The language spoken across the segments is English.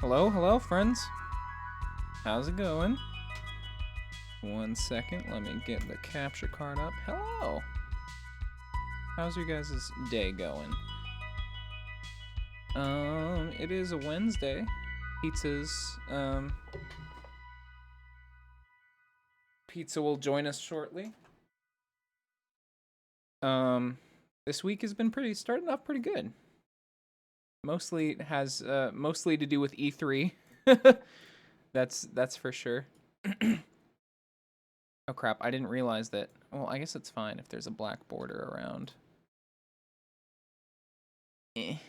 Hello, friends. How's it going? 1 second, let me get the capture card up. Hello. How's your guys' day going? It is a Wednesday. Pizza will join us shortly. This week has been starting off pretty good. Mostly to do with E3. That's for sure. Oh crap, I didn't realize that. Well, I guess it's fine if there's a black border around. I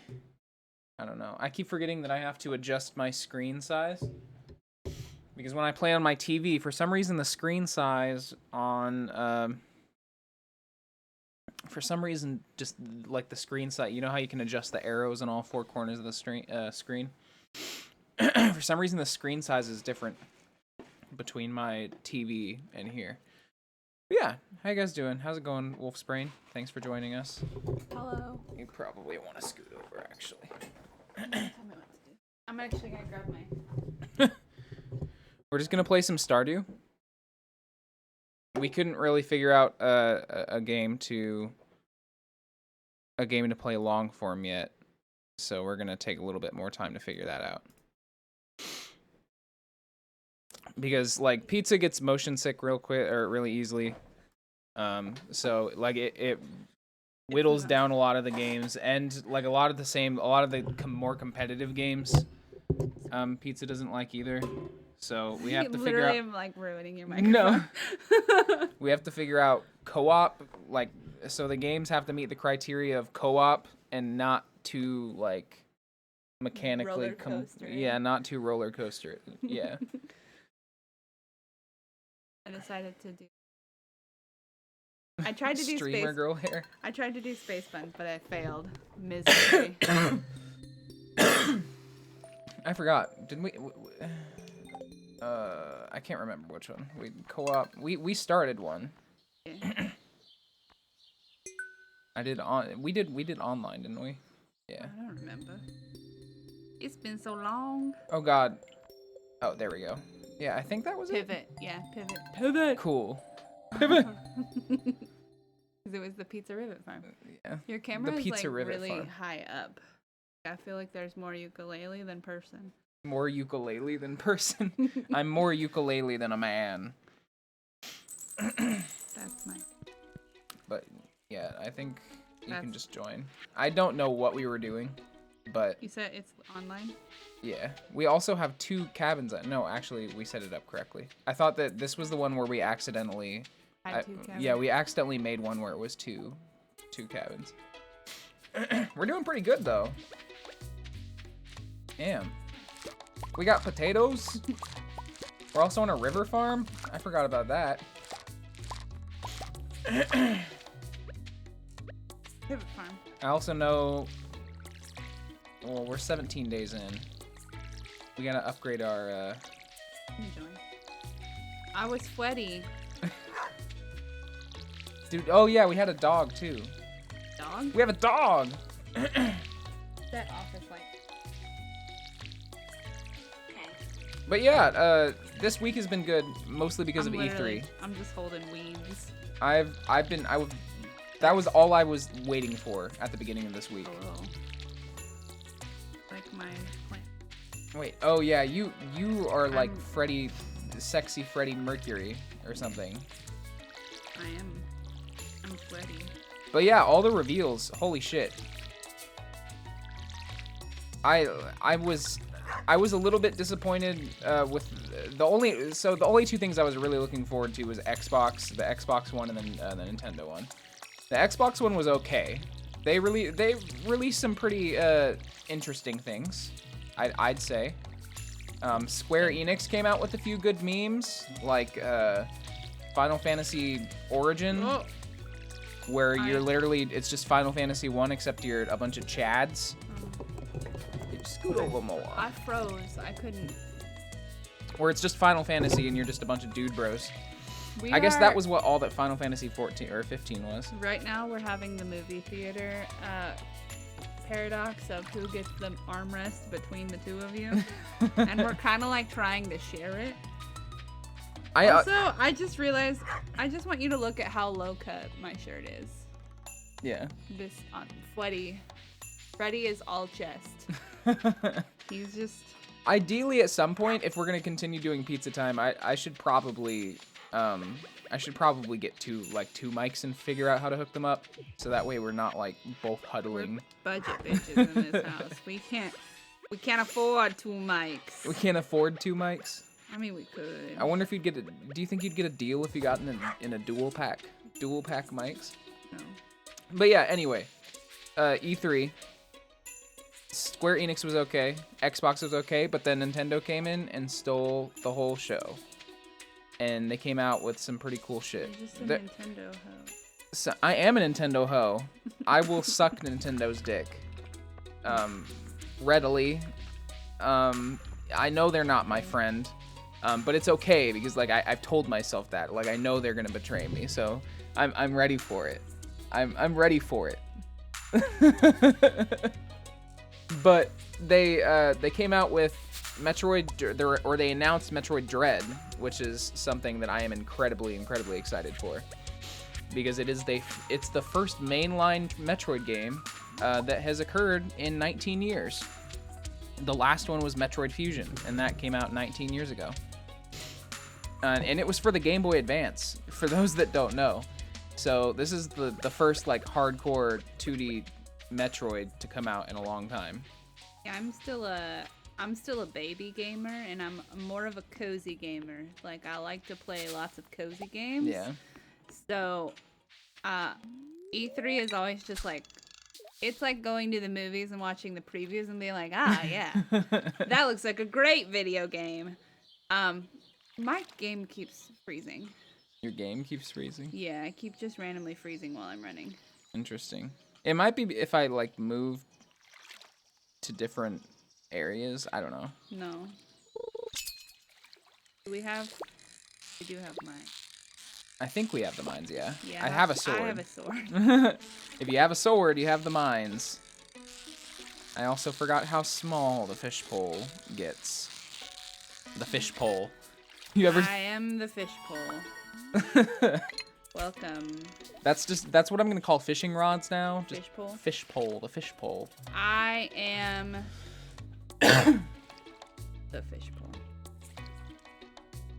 don't know. I keep forgetting that I have to adjust my screen size. Because when I play on my TV, for some reason the screen size on for some reason, just like the screen size, you know how you can adjust the arrows in all four corners of the screen? For some reason, the screen size is different between my TV and here. But yeah, how you guys doing? How's it going, Wolf's Brain? Thanks for joining us. Hello. You probably want to scoot over, actually. Tell me what to do. I'm actually going to grab my... We're just going to play some Stardew. We couldn't really figure out a game to play long form yet, so we're gonna take a little bit more time to figure that out. Because like Pizza gets motion sick real quick or really easily, so like it whittles down a lot of the games, and like a lot of the more competitive games, Pizza doesn't like either. So we have to figure out. Literally, I'm like ruining your microphone. No. We have to figure out co-op, like, so the games have to meet the criteria of co-op and not too like mechanically not too roller coaster. Yeah. I decided to do. I tried to do streamer girl hair. I tried to do Space Buns, but I failed miserably. I forgot. Didn't we? I can't remember which one. We co-op. We started one. Yeah. We did online, didn't we? Yeah. I don't remember. It's been so long. Oh god. Oh, there we go. Yeah, I think that was Pivot. Yeah, pivot. Cool. Pivot. Because it was the Pizza Rivet Farm. Yeah. Your camera is like really farm. high up. I feel like there's more ukulele than person. More ukulele than person. I'm more ukulele than a man. That's nice. But yeah, I think you can just join. I don't know what we were doing, but you said it's online? Yeah. We also have 2 cabins. No, actually, we set it up correctly. I thought that this was the one where we accidentally. Had 2 cabins? Yeah, we accidentally made one where it was two cabins. We're doing pretty good though. Damn. We got potatoes. We're also on a river farm. I forgot about that. Pivot Farm. I also know. Well, we're 17 days in. We gotta upgrade our. I was sweaty. Dude, oh yeah, we had a dog too. Dog? We have a dog. That office light. But yeah, this week has been good, mostly because of E3. I'm just holding weeds. That was all I was waiting for at the beginning of this week. Oh. Like my plant. Wait, oh yeah, you are like sexy Freddie Mercury or something. I'm sweaty. But yeah, all the reveals, holy shit. I was a little bit disappointed with the only 2 things I was really looking forward to was the Xbox One, and then the Nintendo one. The Xbox One was okay. They released some pretty interesting things, I'd say. Square Enix came out with a few good memes, like Final Fantasy Origin, where you're literally, it's just Final Fantasy 1 except you're a bunch of Chads. Scoot over more. I froze. I couldn't. Or it's just Final Fantasy and you're just a bunch of dude bros. I guess that was what all that Final Fantasy 14 or 15 was. Right now we're having the movie theater paradox of who gets the armrest between the two of you, and we're kind of like trying to share it. Also, I just realized I just want you to look at how low cut my shirt is. Yeah. This Freddy is all chest. He's just. Ideally, at some point, if we're gonna continue doing pizza time, I should probably get two mics and figure out how to hook them up, so that way we're not like both huddling. We're budget bitches in this house. We can't afford 2 mics. We can't afford 2 mics. I mean, we could. I wonder if you'd get a. Do you think you'd get a deal if you got in a dual pack mics? No. But yeah, anyway, E3. Square Enix was okay, Xbox was okay, but then Nintendo came in and stole the whole show. And they came out with some pretty cool shit. You're just a Nintendo hoe. So, I am a Nintendo hoe. I will suck Nintendo's dick. Readily. I know they're not my friend. But it's okay because like I've told myself that. Like I know they're gonna betray me, so I'm ready for it. I'm ready for it. But they came out with Metroid, or they announced Metroid Dread, which is something that I am incredibly excited for, because it's the first mainline Metroid game that has occurred in 19 years. The last one was Metroid Fusion, and that came out 19 years ago. And it was for the Game Boy Advance, for those that don't know. So this is the first like hardcore 2D Metroid to come out in a long time. Yeah, I'm still a baby gamer, and I'm more of a cozy gamer. Like I like to play lots of cozy games. Yeah. So, E3 is always just like, it's like going to the movies and watching the previews and being like, ah, yeah, that looks like a great video game. My game keeps freezing. Your game keeps freezing? Yeah, I keep just randomly freezing while I'm running. Interesting. It might be if I like move to different areas. I don't know. No. We do have mine. I think we have the mines, yeah. Yeah. I have a sword. I have a sword. If you have a sword, you have the mines. I also forgot how small the fishpole gets. The fishpole. You ever? I am the fishpole. Welcome. That's what I'm gonna call fishing rods now. Just Fishpole? Fishpole, the fishpole. I am the fishpole.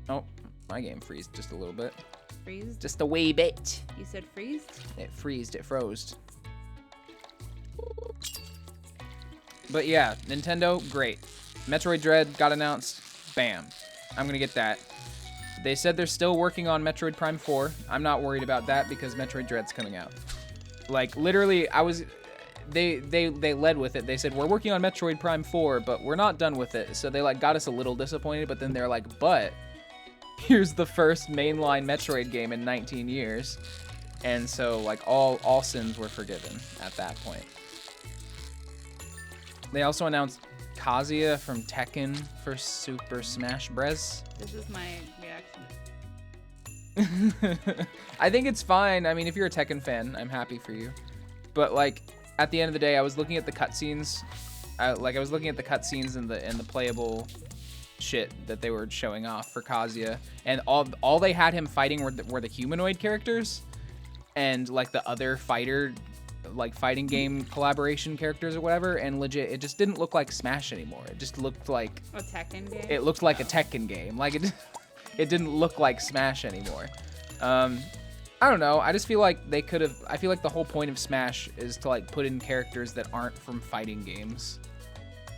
Oh, my game freezed just a little bit. Freezed? Just a wee bit. You said freezed? It freezed, it froze. But yeah, Nintendo, great. Metroid Dread got announced. Bam. I'm gonna get that. They said they're still working on Metroid Prime 4. I'm not worried about that because Metroid Dread's coming out. Like literally, they led with it. They said we're working on Metroid Prime 4, but we're not done with it. So they like got us a little disappointed, but then they're like, but here's the first mainline Metroid game in 19 years. And so like all sins were forgiven at that point. They also announced Kazuya from Tekken for Super Smash Bros. This is my reaction. I think it's fine. I mean, if you're a Tekken fan, I'm happy for you. But like, at the end of the day, I was looking at the cutscenes. I was looking at the cutscenes and the playable shit that they were showing off for Kazuya, and all they had him fighting were the humanoid characters, and like the other fighting game collaboration characters or whatever, and legit, it just didn't look like Smash anymore. It just looked like a Tekken game. It looked like a Tekken game. Like it didn't look like Smash anymore. I don't know. I just feel like they could have. I feel like the whole point of Smash is to like put in characters that aren't from fighting games.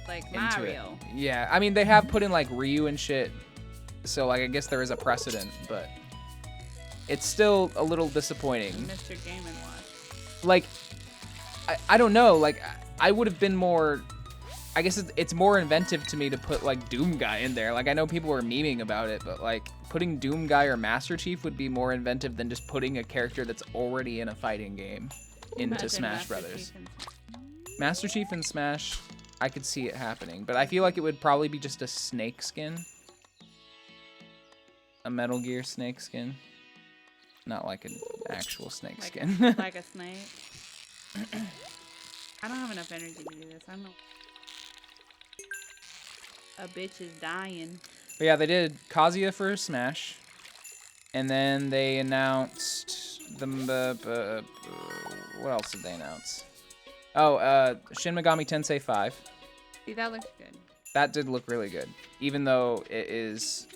Like Mario. Yeah, I mean they have put in like Ryu and shit. So like I guess there is a precedent, but it's still a little disappointing. Mr. Game & Watch. Like, I don't know. Like I would have been more. I guess it's more inventive to me to put like Doom Guy in there. Like I know people were memeing about it, but like putting Doom Guy or Master Chief would be more inventive than just putting a character that's already in a fighting game into Smash Brothers. Master Chief and Smash, I could see it happening, but I feel like it would probably be just a snake skin. A Metal Gear snake skin. Not like an actual snake skin. Like a snake. I don't have enough energy to do this. I'm a bitch is dying. But yeah, they did Kazuya for Smash, and then they announced what else did they announce? Oh, Shin Megami Tensei 5. See, that looks good. That did look really good, even though it is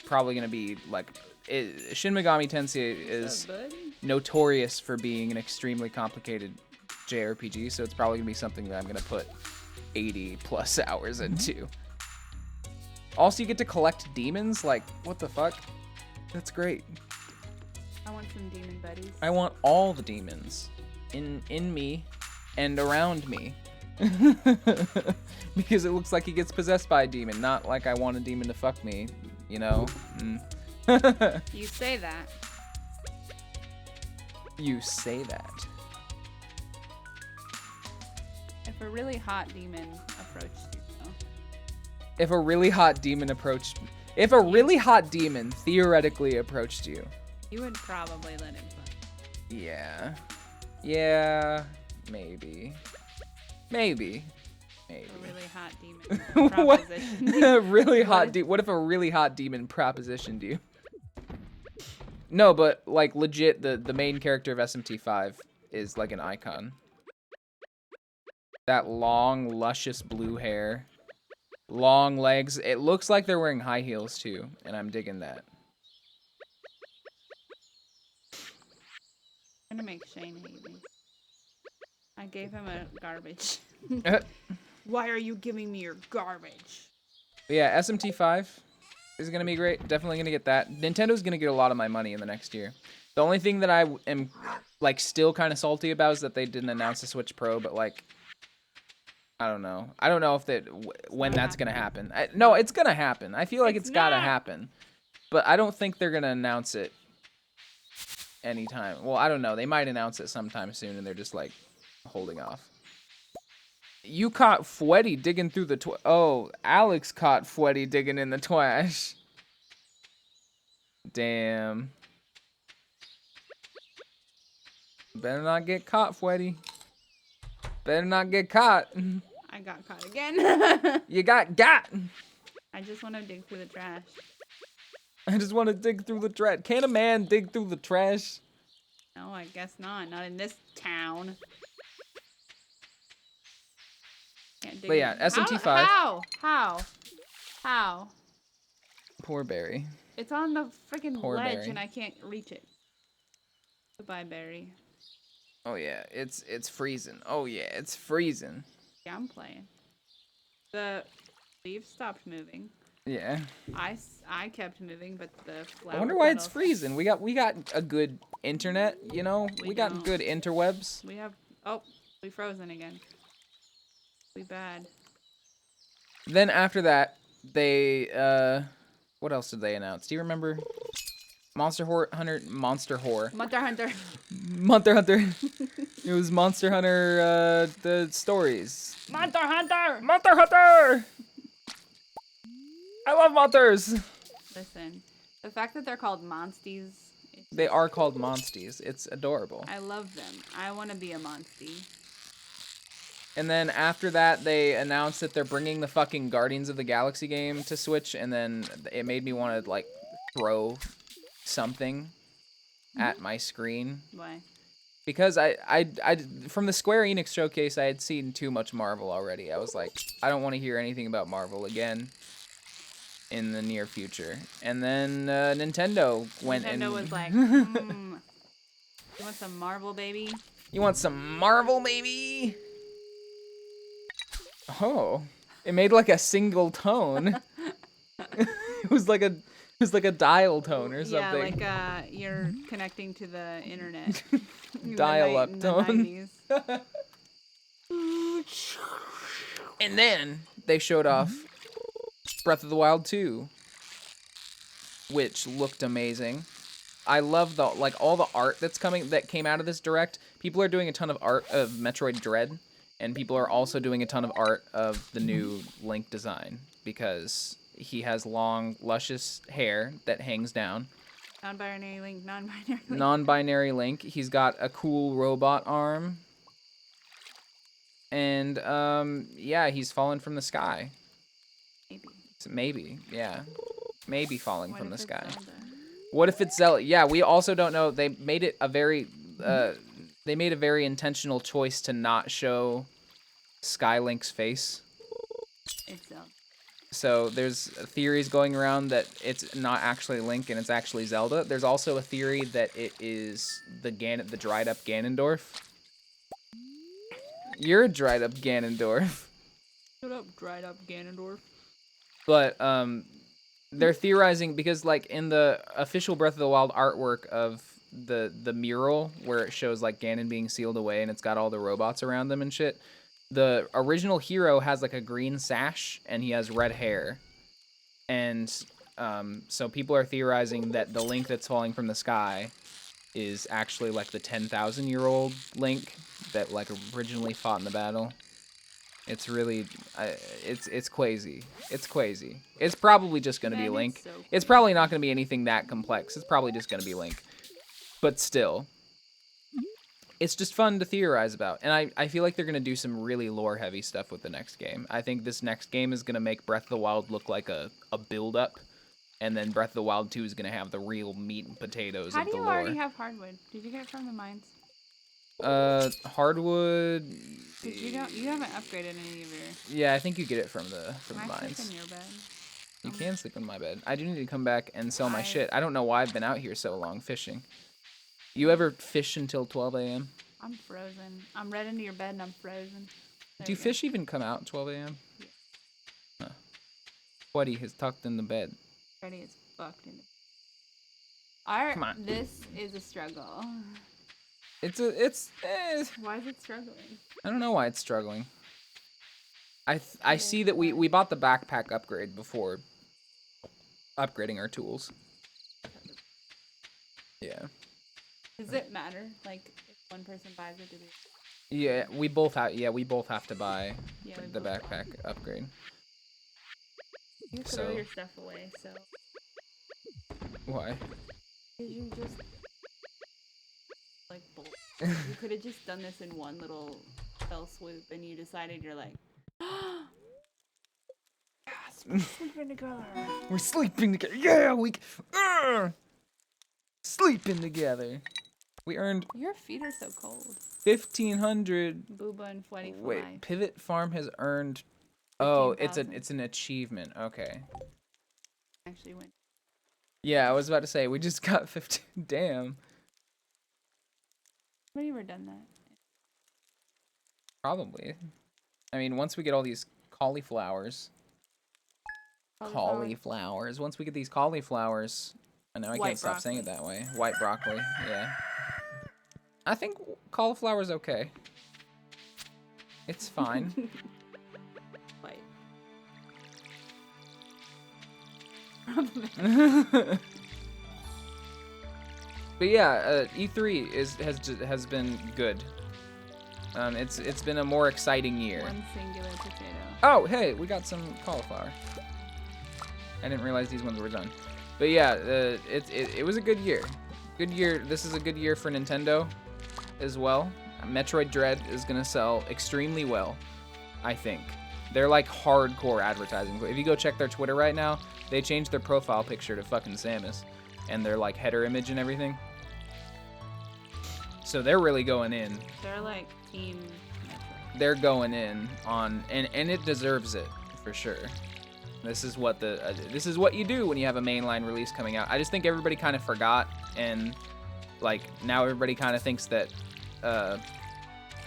probably gonna be like Shin Megami Tensei is notorious for being an extremely complicated JRPG, so it's probably gonna be something that I'm gonna put 80 plus hours into. Also, you get to collect demons. Like, what the fuck? That's great. I want some demon buddies. I want all the demons in me and around me. Because it looks like he gets possessed by a demon, not like I want a demon to fuck me, you know? You say that. You say that. If a really hot demon approached you, though. If a really hot demon theoretically approached you. You would probably let him fuck. Yeah. Yeah, maybe. Maybe. A really hot demon proposition. What if a really hot demon propositioned you? No, but like legit, the main character of SMT5 is like an icon. That long, luscious blue hair, long legs. It looks like they're wearing high heels too, and I'm digging that. I'm gonna make Shane hate me. I gave him a garbage. Why are you giving me your garbage? But yeah, SMT5 is gonna be great. Definitely gonna get that. Nintendo's gonna get a lot of my money in the next year. The only thing that I am like still kind of salty about is that they didn't announce the Switch Pro, but like, I don't know. I don't know if when that's gonna happen. No, it's gonna happen. I feel like it's gotta happen, but I don't think they're gonna announce it anytime. Well, I don't know. They might announce it sometime soon, and they're just like holding off. You caught Fweddy digging through the Oh, Alex caught Fweddy digging in the twash. Damn. Better not get caught, Fweddy. Better not get caught. I got caught again. You got. I just want to dig through the trash. I just want to dig through the trash. Can a man dig through the trash? No, I guess not. Not in this town. But yeah, SMT5. How? Poor Barry. It's on the freaking ledge Barry. and I can't reach it. Goodbye, Barry. Oh yeah, it's freezing. Oh yeah, it's freezing. Yeah, I'm playing. The leaves stopped moving. Yeah. I kept moving, but the flower I wonder why it's petals- freezing. We got a good internet, you know? We got don't. good interwebs. We have. Oh, we frozen again. We bad. Then after that, they what else did they announce? Do you remember? Monster Hunter. Monster Hunter. Monster Hunter. It was Monster Hunter the stories. Monster Hunter. Monster Hunter. I love monsters. Listen, the fact that they're called monsties. They are called monsties. It's adorable. I love them. I want to be a monstie. And then after that, they announced that they're bringing the fucking Guardians of the Galaxy game to Switch, and then it made me want to, like, throw something at my screen. Why? Because I from the Square Enix showcase, I had seen too much Marvel already. I was like, I don't want to hear anything about Marvel again in the near future. And then Nintendo went and... Nintendo was like, you want some Marvel, baby? You want some Marvel, baby? Oh, it made like a single tone. It was like a dial tone or something. Yeah, like you're connecting to the internet. Dial-up tone. 90s. And then they showed off Breath of the Wild 2, which looked amazing. I love all the art that came out of this direct. People are doing a ton of art of Metroid Dread, and people are also doing a ton of art of the new Link design because he has long, luscious hair that hangs down. Non-binary Link. Non-binary Link. He's got a cool robot arm. And yeah, he's fallen from the sky. Maybe. Maybe, yeah. Maybe falling from the sky. Zelda? What if it's Zelda? Yeah, we also don't know. They made it a very intentional choice to not show Skylink's face. It's Zelda. So there's theories going around that it's not actually Link and it's actually Zelda. There's also a theory that it is the dried up Ganondorf. You're a dried up Ganondorf. Shut up, dried up Ganondorf. But they're theorizing because like in the official Breath of the Wild artwork of the mural where it shows like Ganon being sealed away and it's got all the robots around them and shit. The original hero has like a green sash and he has red hair. And so people are theorizing that the Link that's falling from the sky is actually like the 10,000-year-old Link that like originally fought in the battle. It's really, it's crazy. It's crazy. It's probably just going to be Link. So it's probably not going to be anything that complex. It's probably just going to be Link. But still, it's just fun to theorize about. And I feel like they're going to do some really lore-heavy stuff with the next game. I think this next game is going to make Breath of the Wild look like a build-up. And then Breath of the Wild 2 is going to have the real meat and potatoes of the lore. How do you already have hardwood? Did you get it from the mines? Hardwood. You haven't upgraded any of your. Yeah, I think you get it from the Can I mines. sleep in your bed? You can sleep in my bed. I do need to come back and sell my shit. I don't know why I've been out here so long fishing. You ever fish until 12 a.m.? I'm frozen. I'm right into your bed and I'm frozen. Do fish even come out at 12 a.m.? Yeah. Huh. Buddy has tucked in the bed. Freddy is fucked in the bed. Come on. This is a struggle. Why is it struggling? I don't know why it's struggling. I see that we bought the backpack upgrade before upgrading our tools. Yeah. Does it matter? Like, if one person buys it, do we? Yeah, we both have to buy the both backpack upgrade. You throw your stuff away, so. Why? Because you just like bolt. You could have just done this in one little fell swoop, and you decided you're like, yes, we're sleeping together. We're sleeping together. Yeah, sleeping together. We earned. Your feet are so cold. 1,500. Booba and Freddy for Wait, life. Pivot Farm has earned. Oh, 15,000. it's an achievement. Okay. Actually went. Yeah, I was about to say we just got 15. Damn. Have you ever done that? Probably. I mean, once we get all these cauliflowers. Cauliflowers. Once we get these cauliflowers, I know I can't stop saying it that way. White broccoli. Yeah. I think cauliflower's okay. It's fine. White. But yeah, E3 has been good. It's been a more exciting year. One singular potato. Oh, hey, we got some cauliflower. I didn't realize these ones were done. But yeah, it was a good year. Good year. This is a good year for Nintendo as well. Metroid Dread is gonna sell extremely well, I think. They're like hardcore advertising. If you go check their Twitter right now, they changed their profile picture to fucking Samus and their like header image and everything. So they're really going in. They're like team Metroid. They're going in on, and it deserves it for sure. This is what you do when you have a mainline release coming out. I just think everybody kind of forgot, and like now everybody kind of thinks that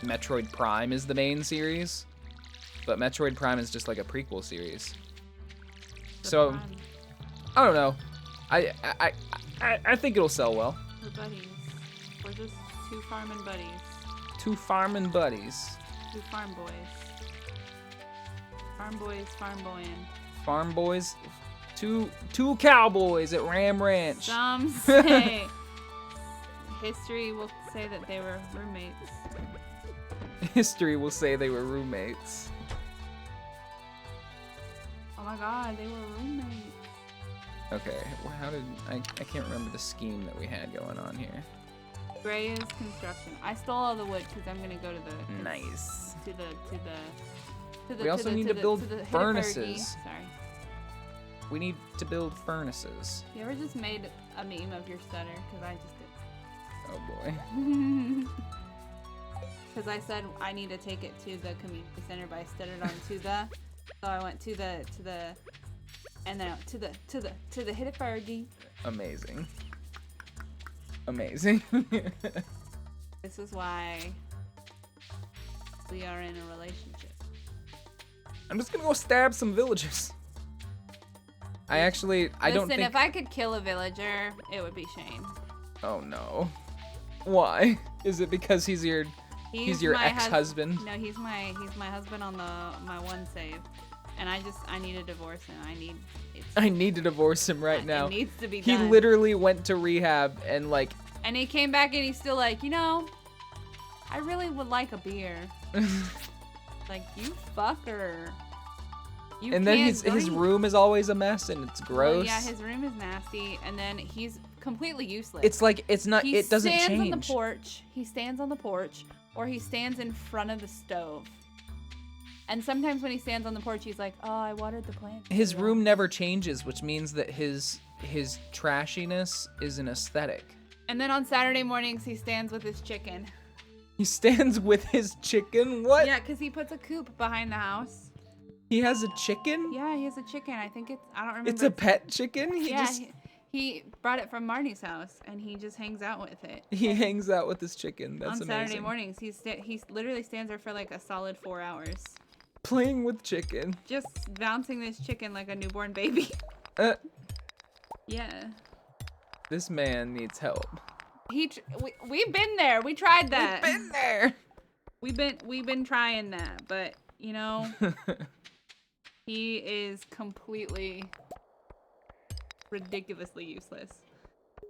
Metroid Prime is the main series, but Metroid Prime is just like a prequel series. So I don't know. I think it'll sell well. We're buddies. We're just two farming buddies. Two farming buddies. Two farm boys. Farm boys, farm boyin'. Farm boys. Two cowboys at Ram Ranch. Some say history will say that they were roommates. History will say they were roommates. Oh my god, they were roommates. Okay, well, how did I can't remember the scheme that we had going on here. Gray is construction. I stole all the wood because I'm gonna go to the Nice. We also need to build furnaces. Sorry. We need to build furnaces. You ever just made a meme of your stutter? Because I just did. Oh boy. Because I said I need to take it to the community center, but I stuttered on to the. So I went to the, and then to the hit it Fergie. Amazing. Amazing. This is why we are in a relationship. I'm just gonna go stab some villagers. Listen, don't think... if I could kill a villager, it would be Shane. Oh no. Why? Is it because he's your ex-husband? No, he's my husband on my one save. And I need a divorce and I need to divorce him right now. It needs to be done. He literally went to rehab and like... And he came back and he's still like, you know, I really would like a beer. Like, you fucker. And then his room is always a mess and it's gross. Well, yeah, his room is nasty, and then he's completely useless. It doesn't change. He stands on the porch, or he stands in front of the stove. And sometimes when he stands on the porch, he's like, "Oh, I watered the plant." His room never changes, which means that his trashiness is an aesthetic. And then on Saturday mornings, he stands with his chicken. He stands with his chicken? What? Yeah, because he puts a coop behind the house. He has a chicken? Yeah, he has a chicken. I don't remember. It's a pet chicken? He brought it from Marnie's house, and he just hangs out with it. He hangs out with his chicken. That's amazing. On Saturday mornings, he literally stands there for like a solid 4 hours. Playing with chicken. Just bouncing this chicken like a newborn baby. Yeah. This man needs help. We've been there. We tried that. We've been there. We've been trying that, but you know, he is completely ridiculously useless.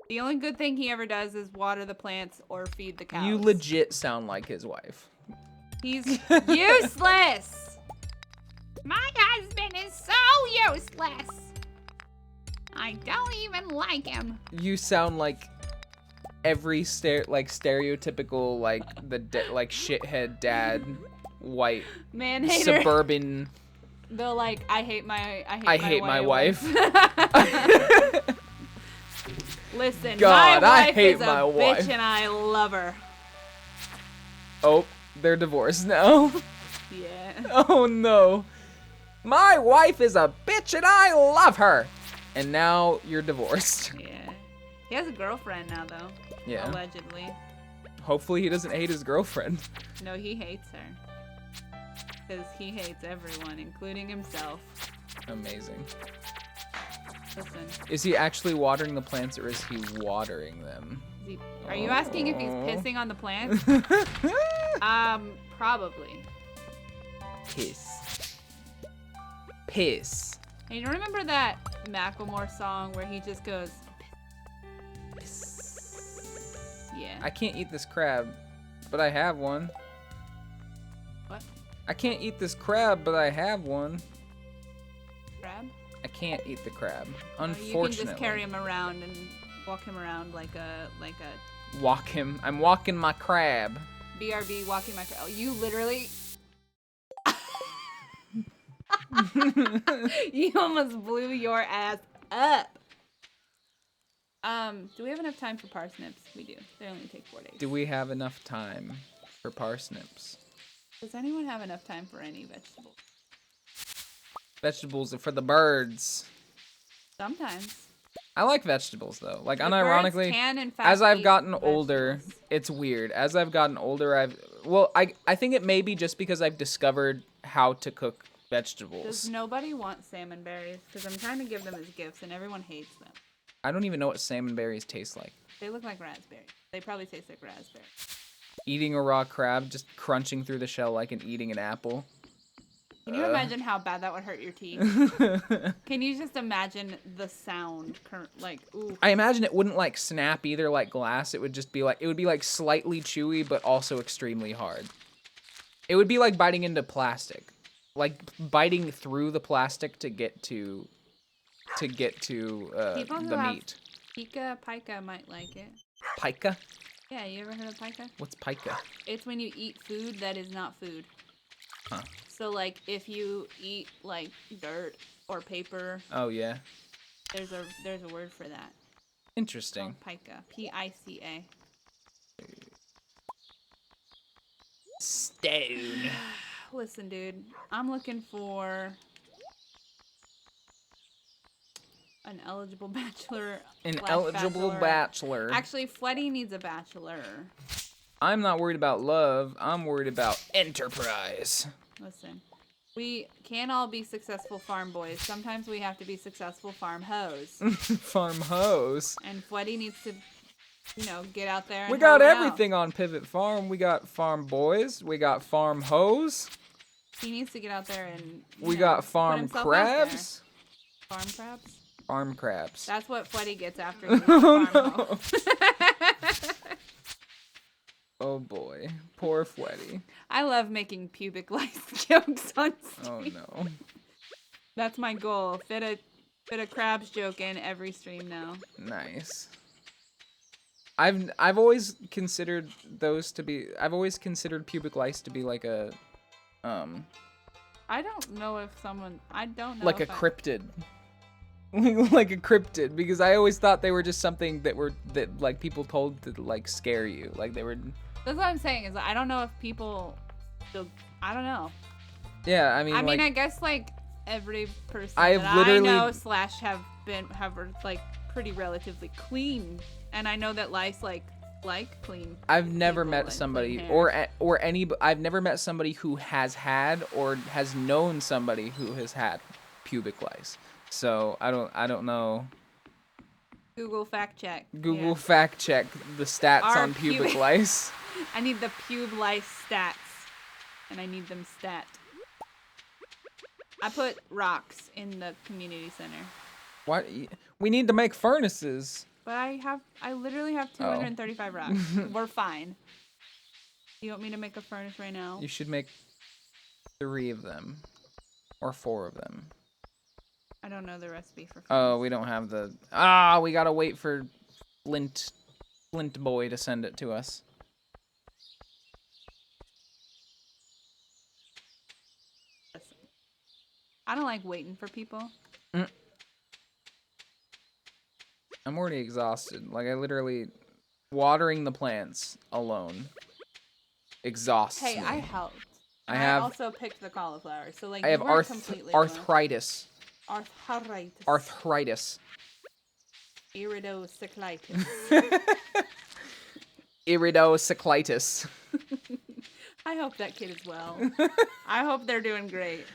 The only good thing he ever does is water the plants or feed the cows. You legit sound like his wife. He's useless. My husband is so useless. I don't even like him. You sound like every stereotypical like shithead dad, white man-hater. Suburban. They're like, I hate my wife. Listen, God, my wife I hate is a my bitch wife. and I love her. Oh, they're divorced now. Yeah. Oh no. My wife is a bitch and I love her. And now you're divorced. Yeah. He has a girlfriend now though. Yeah. Allegedly. Hopefully he doesn't hate his girlfriend. No, he hates her. Because he hates everyone, including himself. Amazing. Listen. Is he actually watering the plants or is he watering them? Are you asking if he's pissing on the plants? Probably. Piss. Hey, you remember that Macklemore song where he just goes, piss? Yeah. I can't eat this crab, but I have one. What? I can't eat this crab, but I have one. Crab? I can't eat the crab, unfortunately. You can just carry him around and walk him around like a. Walk him. I'm walking my crab. BRB, walking my crab. You literally. You almost blew your ass up. Do we have enough time for parsnips? We do. They only take 4 days. Do we have enough time for parsnips? Does anyone have enough time for any vegetables? Vegetables are for the birds. Sometimes. I like vegetables though. Like the unironically, can, in fact, as I've gotten vegetables. older, it's weird. As I've gotten older, I think it may be just because I've discovered how to cook vegetables. Does nobody want salmon berries? Because I'm trying to give them as gifts and everyone hates them. I don't even know what salmon berries taste like. They look like raspberries. They probably taste like raspberries. Eating a raw crab, just crunching through the shell like eating an apple. Can you imagine how bad that would hurt your teeth? Can you just imagine the sound? Ooh. I imagine it wouldn't like snap either like glass. It would just be like slightly chewy, but also extremely hard. It would be like biting into plastic. Like biting through the plastic to get to the meat. Pica might like it. Pica? Yeah, you ever heard of pica? What's pica? It's when you eat food that is not food. Huh. So, like, if you eat, like, dirt or paper. Oh, yeah. There's a word for that. Interesting. It's called pica. P-I-C-A. Stone. Listen, dude. I'm looking for an eligible bachelor. An eligible bachelor. Actually, Fletty needs a bachelor. I'm not worried about love. I'm worried about enterprise. Listen. We can't all be successful farm boys. Sometimes we have to be successful farm hoes. Farm hoes. And Fletty needs to, get out there and we got hoe everything on Pivot Farm. We got farm boys. We got farm hoes. He needs to get out there and we got farm crabs. Farm crabs? Farm crabs. That's what Fletty gets after he's a farm hoe. Oh boy, poor Fletty. I love making pubic lice jokes on stream. Oh no. That's my goal. Fit a crabs joke in every stream now. Nice. I've always considered I've always considered pubic lice to be like a I don't know if I don't know. Like a cryptid. Like a cryptid, because I always thought they were just something that like people told to like scare you. Like they were. That's what I'm saying, is I don't know if people still, I don't know. Yeah, I mean, I guess like every person I've that literally... I know / have like pretty relatively clean, and I know that lice like clean. I've never met somebody I've never met somebody who has had or has known somebody who has had pubic lice. So I don't know. Google fact check. Google fact check the stats on pubic lice. I need the pube lice stats, and I need them stat. I put rocks in the community center. What? We need to make furnaces. But I literally have 235 rocks. We're fine. You want me to make a furnace right now? You should make 3 of them, or 4 of them. I don't know the recipe for furnace. Oh, we don't have the... we gotta wait for Flint Boy to send it to us. Listen, I don't like waiting for people. I'm already exhausted. Like, I literally... Watering the plants alone exhausts me. Hey, I helped. I also picked the cauliflower, so like I have completely arthritis. Arthritis. Arthritis. Iridocyclitis. Iridocyclitis. I hope that kid is well. I hope they're doing great.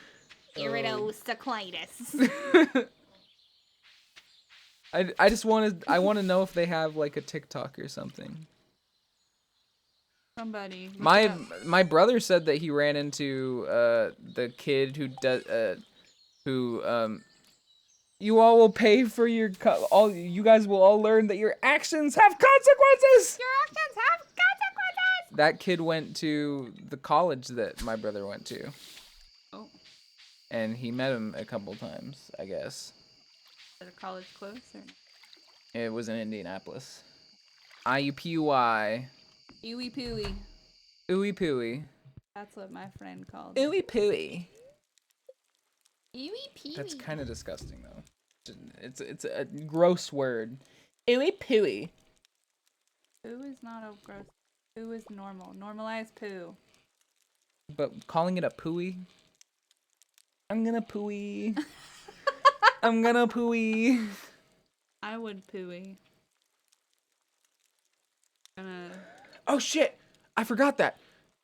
Iridocyclitis. I just want to know if they have like a TikTok or something. Somebody. My brother said that he ran into the kid who you all will pay for you guys will all learn that your actions have consequences. Your actions have consequences. That kid went to the college that my brother went to. Oh. And he met him a couple times, I guess. Is the college close or? It was in Indianapolis. IUPUI. Ooey pooey. Ooey pooey. That's what my friend called it. Ooey pooey. Ooey pooey. That's kind of disgusting though. It's a gross word. Ooey pooey. Poo is not a gross. Poo is normal. Normalize poo. But calling it a pooey. I'm gonna pooey. I'm gonna pooey. I would pooey. Oh shit! I forgot that.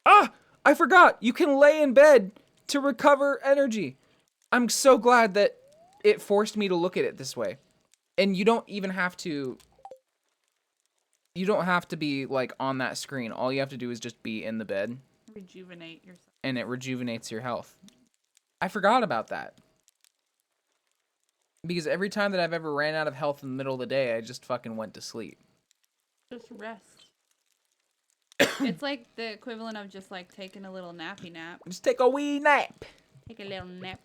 I forgot. You can lay in bed to recover energy. I'm so glad that it forced me to look at it this way. And you don't even have to... You don't have to be, like, on that screen. All you have to do is just be in the bed. Rejuvenate yourself. And it rejuvenates your health. I forgot about that. Because every time that I've ever ran out of health in the middle of the day, I just fucking went to sleep. Just rest. It's like the equivalent of just, like, taking a little nappy nap. Just take a wee nap. Take a little nap.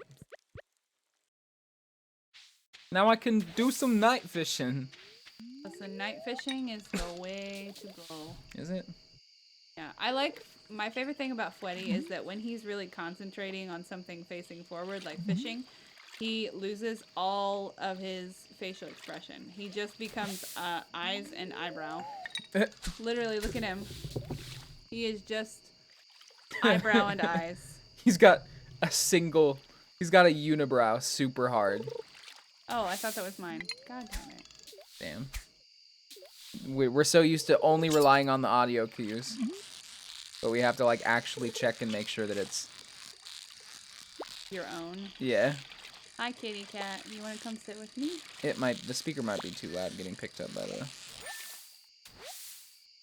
Now I can do some night fishing. Listen, night fishing is the way to go. Is it? Yeah, my favorite thing about Freddy is that when he's really concentrating on something facing forward, like fishing, he loses all of his facial expression. He just becomes eyes and eyebrow. Literally, look at him. He is just eyebrow and eyes. He's got a unibrow super hard. Oh, I thought that was mine. God damn it. Damn. We're so used to only relying on the audio cues. But we have to, like, actually check and make sure that it's... your own. Yeah. Hi, kitty cat. You want to come sit with me? The speaker might be too loud getting picked up by the...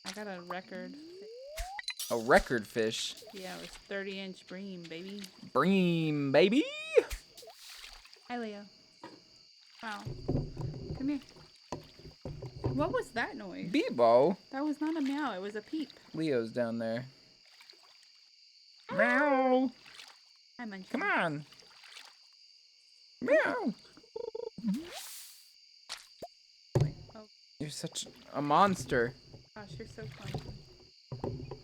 I got a record. A record fish? Yeah, it was 30-inch bream, baby. Bream, baby! Hi, Leo. Wow. Come here. What was that noise? Bebo. That was not a meow, it was a peep. Leo's down there. Meow. Hi, Munchkin. Come on. Meow. Oh, You're such a monster. gosh, you're so clumsy.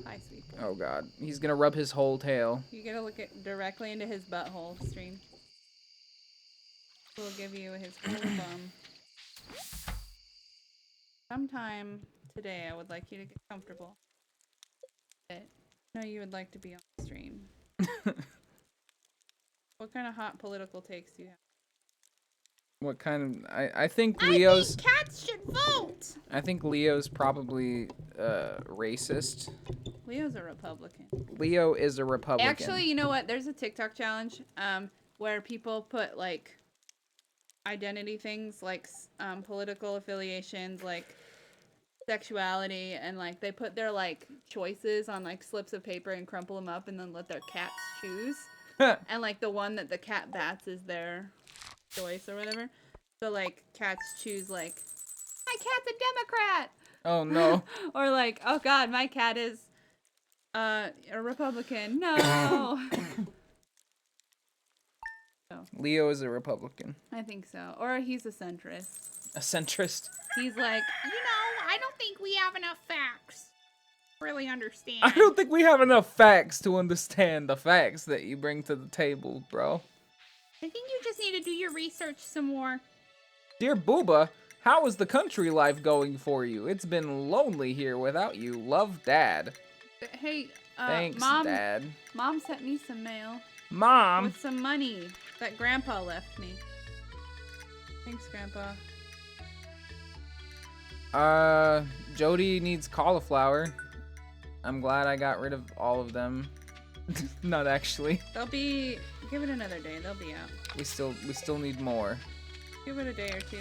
Hi, sweet boy. Oh god, he's gonna rub his whole tail. You gotta look directly into his butthole, stream. We'll give you his whole bum. Sometime today, I would like you to get comfortable. I know you would like to be on the stream. What kind of hot political takes do you have? What kind of... I think Leo's... I think cats should vote! I think Leo's probably racist. Leo's a Republican. Leo is a Republican. Actually, you know what? There's a TikTok challenge where people put, like, identity things, like political affiliations, like sexuality, and, like, they put their, like, choices on, like, slips of paper and crumple them up and then let their cats choose. And, like, the one that the cat bats is their choice or whatever. So, like, cats choose, like, my cat's a Democrat! Oh, no. Or, like, oh, God, my cat is a Republican. No! Leo is a Republican. I think so. Or he's a centrist. A centrist? He's like, I don't think we have enough facts to really understand. I don't think we have enough facts to understand the facts that you bring to the table, bro. I think you just need to do your research some more. Dear Booba, how is the country life going for you? It's been lonely here without you. Love, Dad. Hey, Thanks, Mom, Dad. Mom sent me some mail. Mom! With some money that Grandpa left me. Thanks, Grandpa. Jody needs cauliflower. I'm glad I got rid of all of them. Not actually. Give it another day. They'll be out. We still need more. Give it a day or two.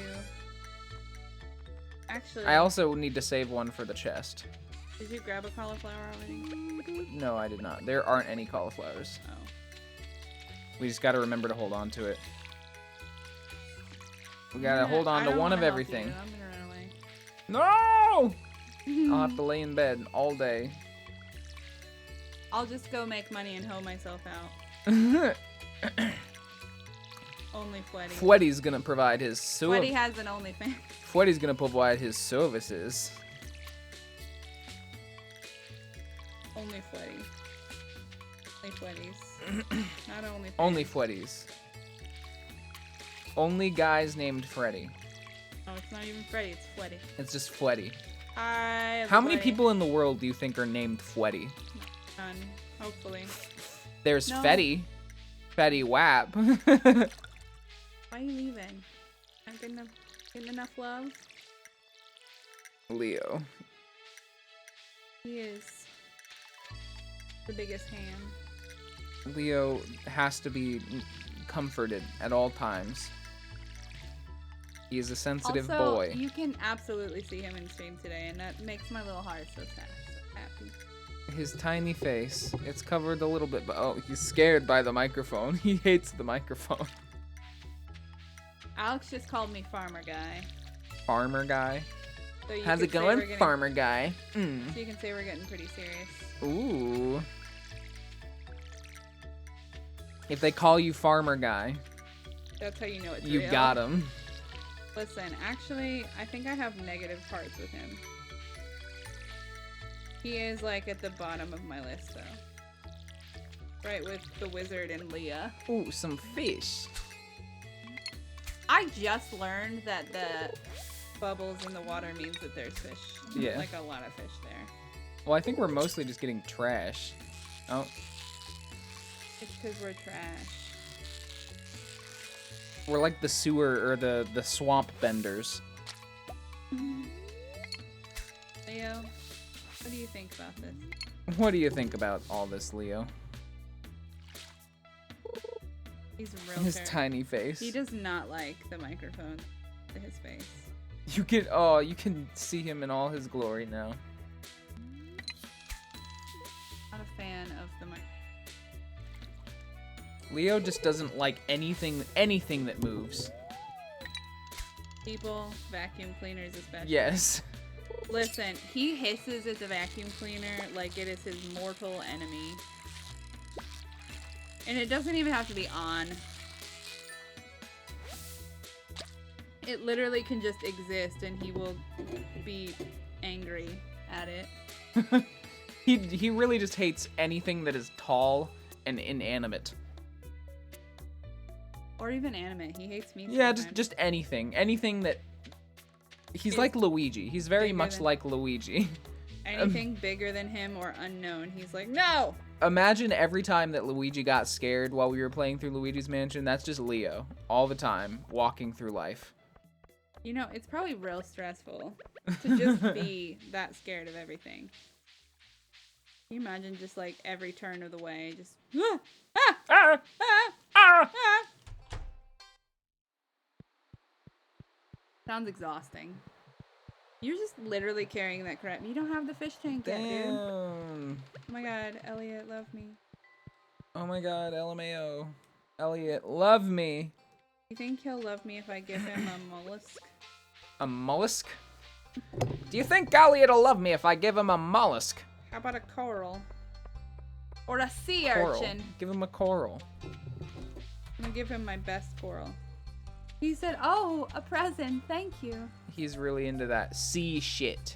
Actually, I also need to save one for the chest. Did you grab a cauliflower already? No, I did not. There aren't any cauliflowers. Oh. We just gotta remember to hold on to it. We gotta hold on to one of everything. I'm gonna run away. No! I'll have to lay in bed all day. I'll just go make money and hoe myself out. Only Freddy. Freddy's gonna provide his Freddy has an OnlyFans. Freddy's gonna provide his services. Only Freddy. Only Freddy's. Not only. Only Freddy's. Only guys named Freddy. Oh, it's not even Freddy. It's Freddy. It's just Freddy. Hi. How many people in the world do you think are named Freddy? None. Hopefully. There's Fetty. Fetty Wap. Why are you leaving? Not getting enough love? Leo. He is the biggest ham. Leo has to be comforted at all times. He is a sensitive also, boy. You can absolutely see him in stream today, and that makes my little heart so sad, so happy. His tiny face, it's covered a little bit, but oh, he's scared by the microphone. He hates the microphone. Alex just called me farmer guy. Farmer guy? So how's it going, farmer guy? So you can say we're getting pretty serious. Ooh. If they call you farmer guy, that's how you know it's you real. got him. Listen, actually, I think I have negative parts with him. He is like at the bottom of my list though. Right with the wizard and Leah. Ooh, some fish. I just learned that the bubbles in the water means that there's fish. Yeah. Like a lot of fish there. Well, I think we're mostly just getting trash. Oh. It's because we're trash. We're like the sewer or the swamp benders. Leo, what do you think about this? What do you think about all this, Leo? He's a real His tiny face. He does not like the microphone to his face. You can see him in all his glory now. Not a fan of the microphone. Leo just doesn't like anything that moves. People, vacuum cleaners especially. Yes. Listen, he hisses at the vacuum cleaner like it is his mortal enemy. And it doesn't even have to be on. It literally can just exist and he will be angry at it. He really just hates anything that is tall and inanimate. Or even animate. He hates me. Yeah, just anything. Anything that... He's like Luigi. He's very much like Luigi. Anything bigger than him or unknown, he's like, no! Imagine every time that Luigi got scared while we were playing through Luigi's Mansion. That's just Leo. All the time, walking through life. You know, it's probably real stressful to just be that scared of everything. Can you imagine just like every turn of the way, just... Ah! Ah! Ah! Ah! Ah! Ah! Sounds exhausting. You're just literally carrying that crap. You don't have the fish tank yet, dude. Oh my god, Elliot, love me. Oh my god, LMAO. Elliot, love me. You think he'll love me if I give him a mollusk? A mollusk? Do you think Elliot'll love me if I give him a mollusk? How about a coral? Or a sea Coral. urchin? Give him a coral. I'm gonna give him my best coral. He said, oh, a present, thank you. He's really into that sea shit.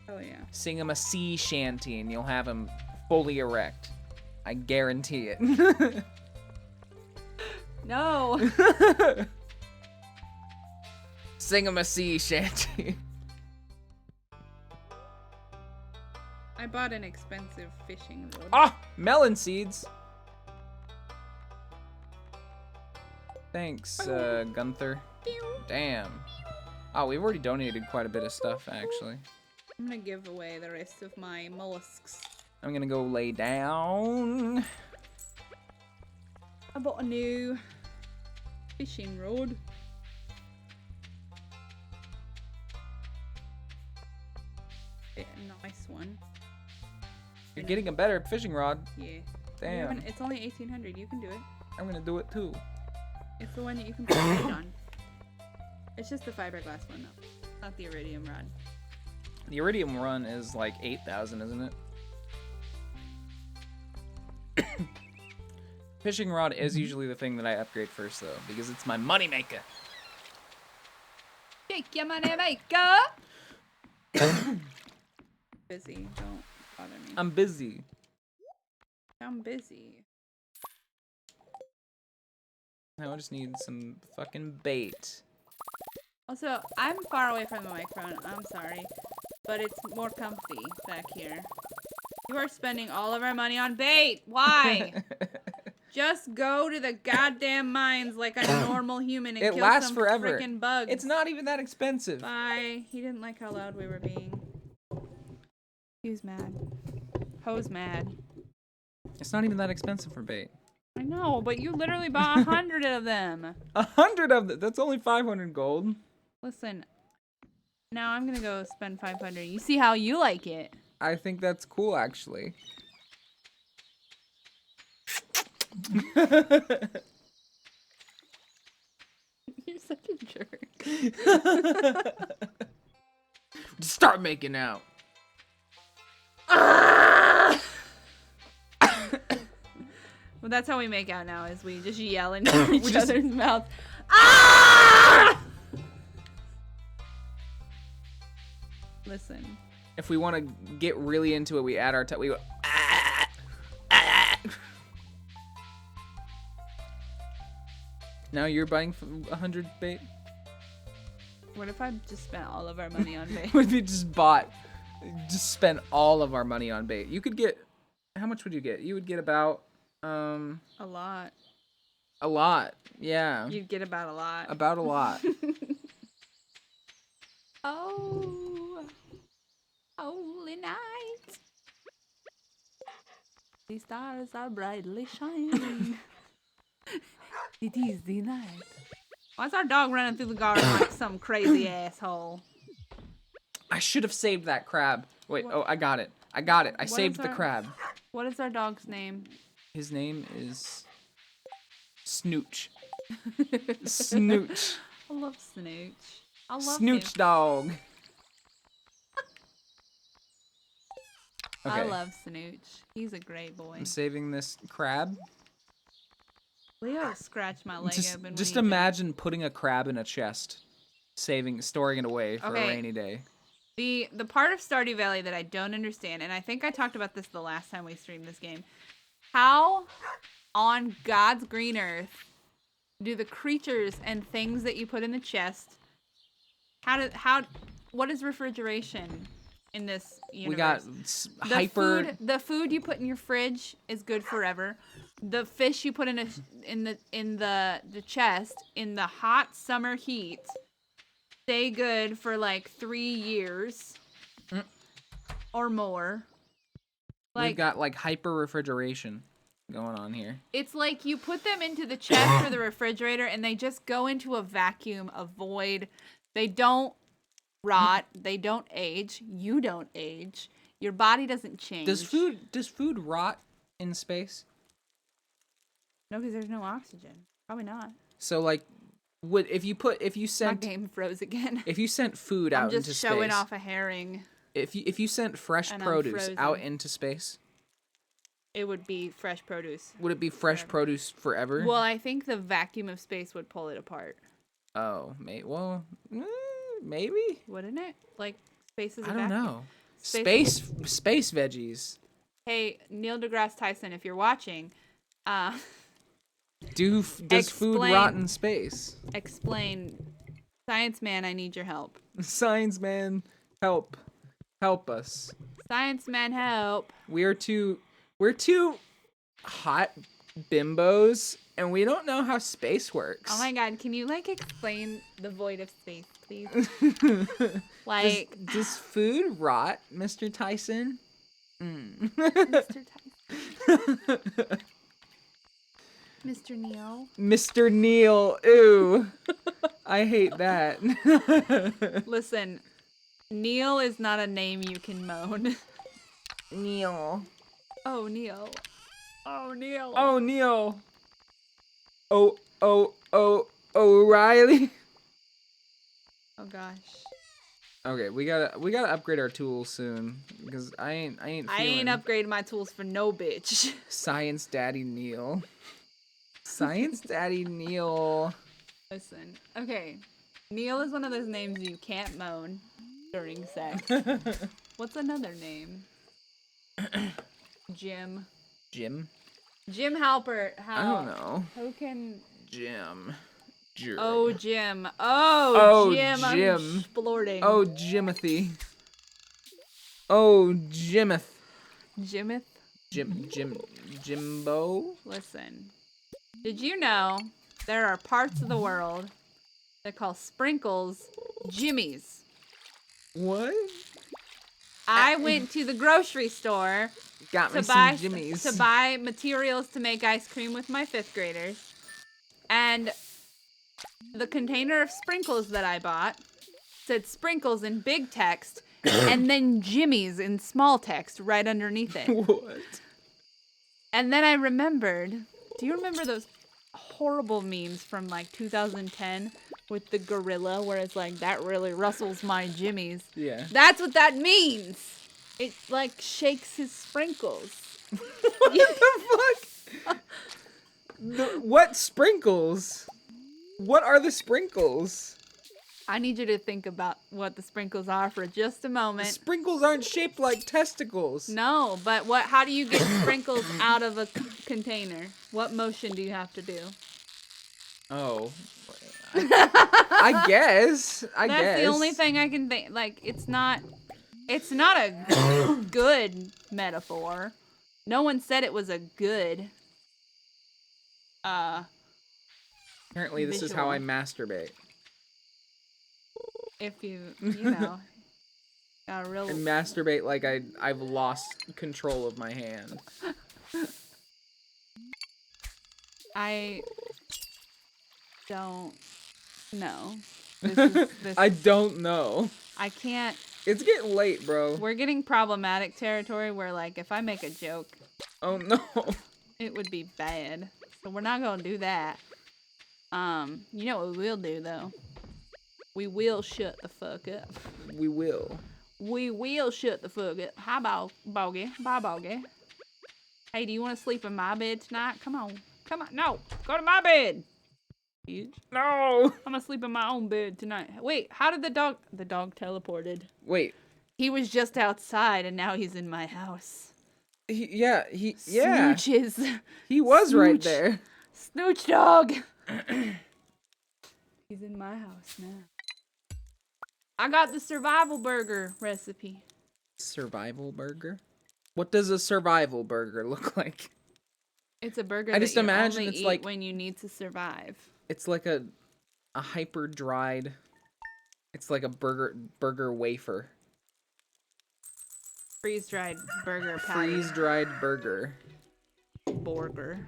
Oh yeah. Sing him a sea shanty and you'll have him fully erect. I guarantee it. No. Sing him a sea shanty. I bought an expensive fishing rod. Ah! Melon seeds! Thanks, Gunther. Damn. Oh, we've already donated quite a bit of stuff, actually. I'm gonna give away the rest of my mollusks. I'm gonna go lay down. I bought a new fishing rod. Yeah, a nice one. You're getting a better fishing rod. Yeah. Damn. It's only 1800. You can do it. I'm gonna do it too. It's the one that you can put a fish on. It's just the fiberglass one, though. Not the iridium rod. The iridium run is like 8,000, isn't it? Fishing rod is usually the thing that I upgrade first, though, because it's my moneymaker. Shake your money maker! Busy. Don't bother me. I'm busy. I'm busy. Now I just need some fucking bait. Also, I'm far away from the microphone. I'm sorry. But it's more comfy back here. You are spending all of our money on bait. Why? Just go to the goddamn mines like a normal human and kill lasts some forever. freaking bugs. It's not even that expensive. Bye. He didn't like how loud we were being. He was mad. Ho's mad. It's not even that expensive for bait. I know, but you literally bought 100 of them. 100 of them? That's only 500 gold. Listen, now I'm gonna go spend 500. You see how you like it. I think that's cool, actually. You're such a jerk. Start making out. Well, that's how we make out now, is we just yell into each other's mouths. Ah! Listen. If we want to get really into it, we add our we go. Now you're buying 100 bait. What if I just spent all of our money on bait? What if you just spent all of our money on bait? You could get. How much would you get? You would get about. A lot. A lot. Yeah. You'd get about a lot. About a lot. Oh, holy night. The stars are brightly shining. It is the night. Why's our dog running through the garden like some crazy asshole? I should have saved that crab. Wait, What? oh, I got it. I saved the crab. What is our dog's name? His name is Snooch. Snooch. I love Snooch. I love Snooch him. dog. Okay. I love Snooch. He's a great boy. I'm saving this crab. Leo scratched my leg open. Just imagine putting a crab in a chest, storing it away for a rainy day. The part of Stardew Valley that I don't understand, and I think I talked about this the last time we streamed this game, how on God's green earth do the creatures and things that you put in the chest, what is refrigeration in this universe? We got the food you put in your fridge is good forever. The fish you put in the chest in the hot summer heat stay good for like 3 years or more. We've got like hyper refrigeration going on here. It's like you put them into the chest or the refrigerator and they just go into a vacuum, a void. They don't rot. They don't age. You don't age. Your body doesn't change. Does food rot in space? No, because there's no oxygen. Probably not. So like, if you sent my game froze again. If you sent food out into space, I'm just showing off a herring. If you sent fresh produce out into space, it would be fresh produce. Would it be fresh produce forever? Well, I think the vacuum of space would pull it apart. Oh, maybe. Wouldn't it? Like space is a vacuum. I don't know. Space veggies. Hey, Neil deGrasse Tyson, if you're watching, does food rot in space? Explain. Science man, I need your help. Science man, help us. Science man, help. We're two hot bimbos, and we don't know how space works. Oh my god, can you explain the void of space, please? Does food rot, Mr. Tyson? Mr. Tyson. Mr. Neil. Mr. Neil. Ew. I hate that. Listen, Neil is not a name you can moan. Neil. Oh, Neil. Oh, Neil. Oh, Neil. O'Reilly. Oh gosh. Okay, we gotta upgrade our tools soon because I ain't upgrading my tools for no bitch. Science Daddy Neil. Science Daddy Neil. Listen, okay. Neil is one of those names you can't moan during sex. What's another name? Jim. Jim? Jim Halpert. I don't know. Who can... Jim. Oh, Jim. Oh, Jim. I'm exploding. Oh, Jimothy. Oh, Jimeth. Jimeth? Jimbo? Listen. Did you know there are parts of the world that call sprinkles Jimmies? What? I went to the grocery store to buy Jimmies. To buy materials to make ice cream with my 5th graders. And the container of sprinkles that I bought said sprinkles in big text and then Jimmies in small text right underneath it. What? And then I remembered, do you remember those horrible memes from 2010 with the gorilla where it's like, that really rustles my Jimmies? Yeah. That's what that means. It shakes his sprinkles. What the fuck? What sprinkles? What are the sprinkles? I need you to think about what the sprinkles are for just a moment. The sprinkles aren't shaped like testicles. No, but how do you get sprinkles out of a container? What motion do you have to do? Oh. I guess. That's the only thing I can think. Like, it's not a good metaphor. No one said it was a good Apparently this is how I masturbate. If you know, got a real... I masturbate like I've lost control of my hand. I don't know. I don't know. I can't... It's getting late, bro. We're getting problematic territory where, like, if I make a joke... Oh, no. It would be bad. So we're not gonna do that. You know what we will do, though? We will shut the fuck up. We will. We will shut the fuck up. Hi, Bogey. Bye, Bogey. Hey, do you want to sleep in my bed tonight? Come on. Come on. No. Go to my bed. No. I'm gonna sleep in my own bed tonight. Wait, how did the dog... The dog teleported. Wait. He was just outside, and now he's in my house. Yeah. Smooches. He was right there. Snooch dog. He's in my house now. I got the survival burger recipe. Survival burger? What does a survival burger look like? It's a burger I just that you imagine only it's eat like when you need to survive. It's like a hyper dried. It's like a burger wafer. Freeze dried burger patty. Freeze dried burger. Borger.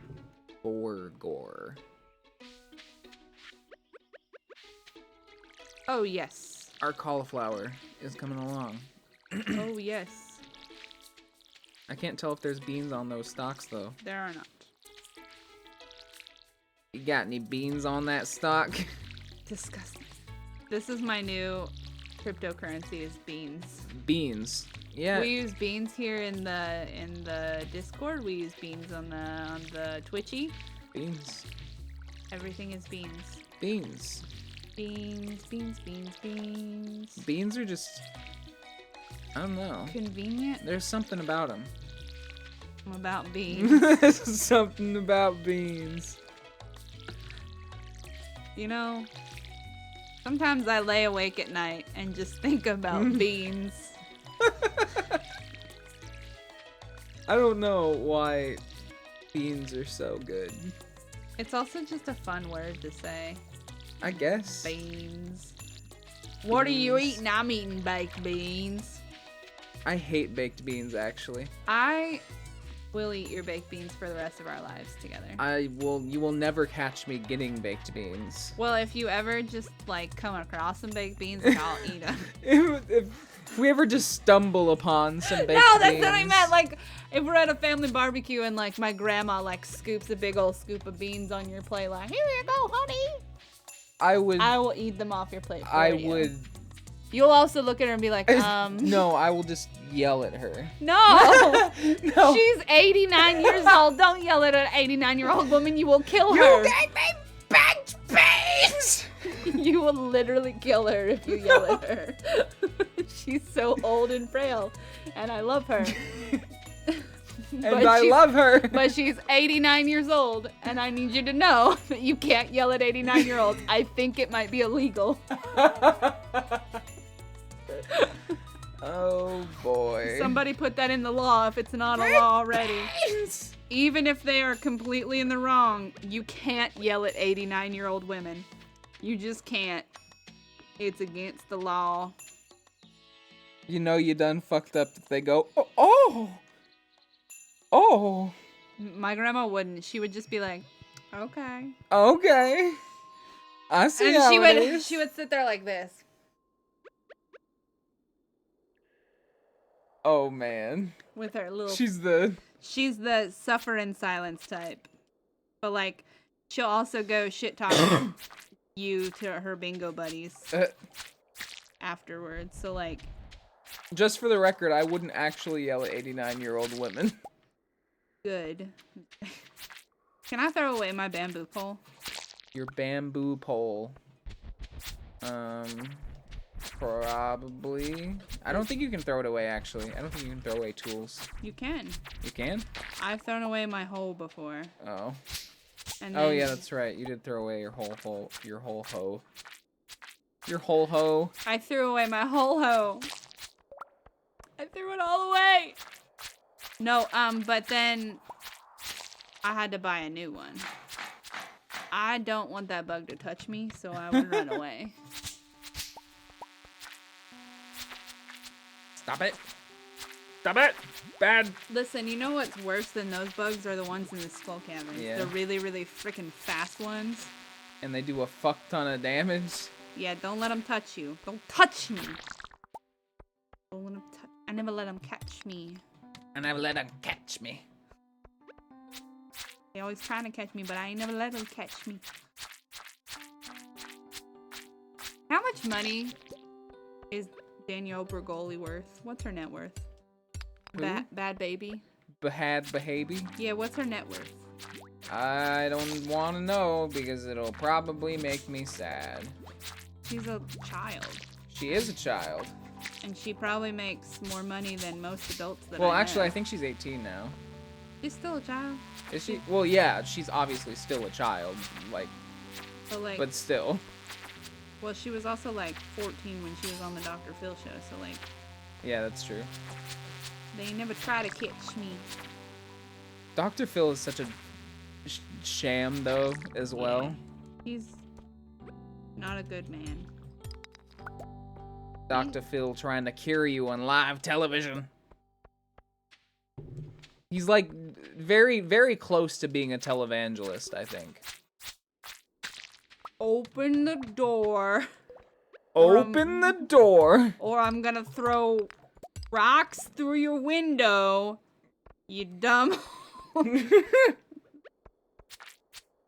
Borgor. Oh yes. Our cauliflower is coming along. Oh yes. I can't tell if there's beans on those stalks though. There are not. You got any beans on that stock? Disgusting. This is my new cryptocurrency is beans. Beans. Yeah. We use beans here in the Discord. We use beans on the Twitchy. Beans. Everything is beans. Beans. Beans, beans, beans, beans. Beans are just, I don't know. Convenient. There's something about them. About beans. There's something about beans. You know, sometimes I lay awake at night and just think about beans. I don't know why beans are so good. It's also just a fun word to say. I guess. Beans. What are you eating? I'm eating baked beans. I hate baked beans, actually. I will eat your baked beans for the rest of our lives together. You will never catch me getting baked beans. Well, if you ever just, like, come across some baked beans, I'll eat them. If we ever just stumble upon some baked beans. No, that's what I meant. Like, if we're at a family barbecue and, like, my grandma, like, scoops a big old scoop of beans on your plate, like, here you go, honey. I will eat them off your plate for you. would. You'll also look at her and be like, No, I will just yell at her. No. No. She's 89 years old. Don't yell at an 89-year-old woman. You will kill her. You gave me baked beans! You will literally kill her if you yell at her. She's so old and frail, and I love her. And I love her. But she's 89 years old, and I need you to know that you can't yell at 89-year-olds. I think it might be illegal. Oh, boy. Somebody put that in the law if it's not a law already. Even if they are completely in the wrong, you can't yell at 89-year-old women. You just can't. It's against the law. You know you done fucked up if they go, oh. My grandma wouldn't. She would just be like, okay. Okay. I see And how she would sit there like this. Oh, man. With her little... She's the suffer in silence type. But, like, she'll also go shit-talk you to her bingo buddies afterwards. So, like... Just for the record, I wouldn't actually yell at 89-year-old women. Good. Can I throw away my bamboo pole? Your bamboo pole. Probably. I don't think you can throw it away, actually. I don't think you can throw away tools. You can. You can? I've thrown away my hoe before. Oh. And Oh then yeah, that's right. You did throw away your whole hoe. Your whole hoe. Your whole hoe. I threw away my whole hoe. I threw it all away. No, but then I had to buy a new one. I don't want that bug to touch me, so I would run away. Stop it. Stop it. Bad. Listen, you know what's worse than those bugs are the ones in the skull caverns. Yeah. The really, really freaking fast ones. And they do a fuck ton of damage. Yeah, don't let them touch you. Don't touch me. Don't let them I never let them catch me. I never let them catch me. They always trying to catch me, but I ain't never let them catch me. How much money is Danielle Bergoli worth? What's her net worth? Bad baby. Bad behavior. Yeah, what's her net worth? I don't want to know because it'll probably make me sad. She's a child. She is a child. And she probably makes more money than most adults that Well, I actually, know. I think she's 18 now. She's still a child. Is she? Well, yeah, she's obviously still a child, but still. Well, she was also like 14 when she was on the Dr. Phil show, so like. Yeah, that's true. They never try to catch me. Dr. Phil is such a sham, though, as well. He's not a good man. Dr. Phil trying to cure you on live television. He's like very, very close to being a televangelist, I think. Open the door. Open the door. Or I'm gonna throw rocks through your window. You dumb. Open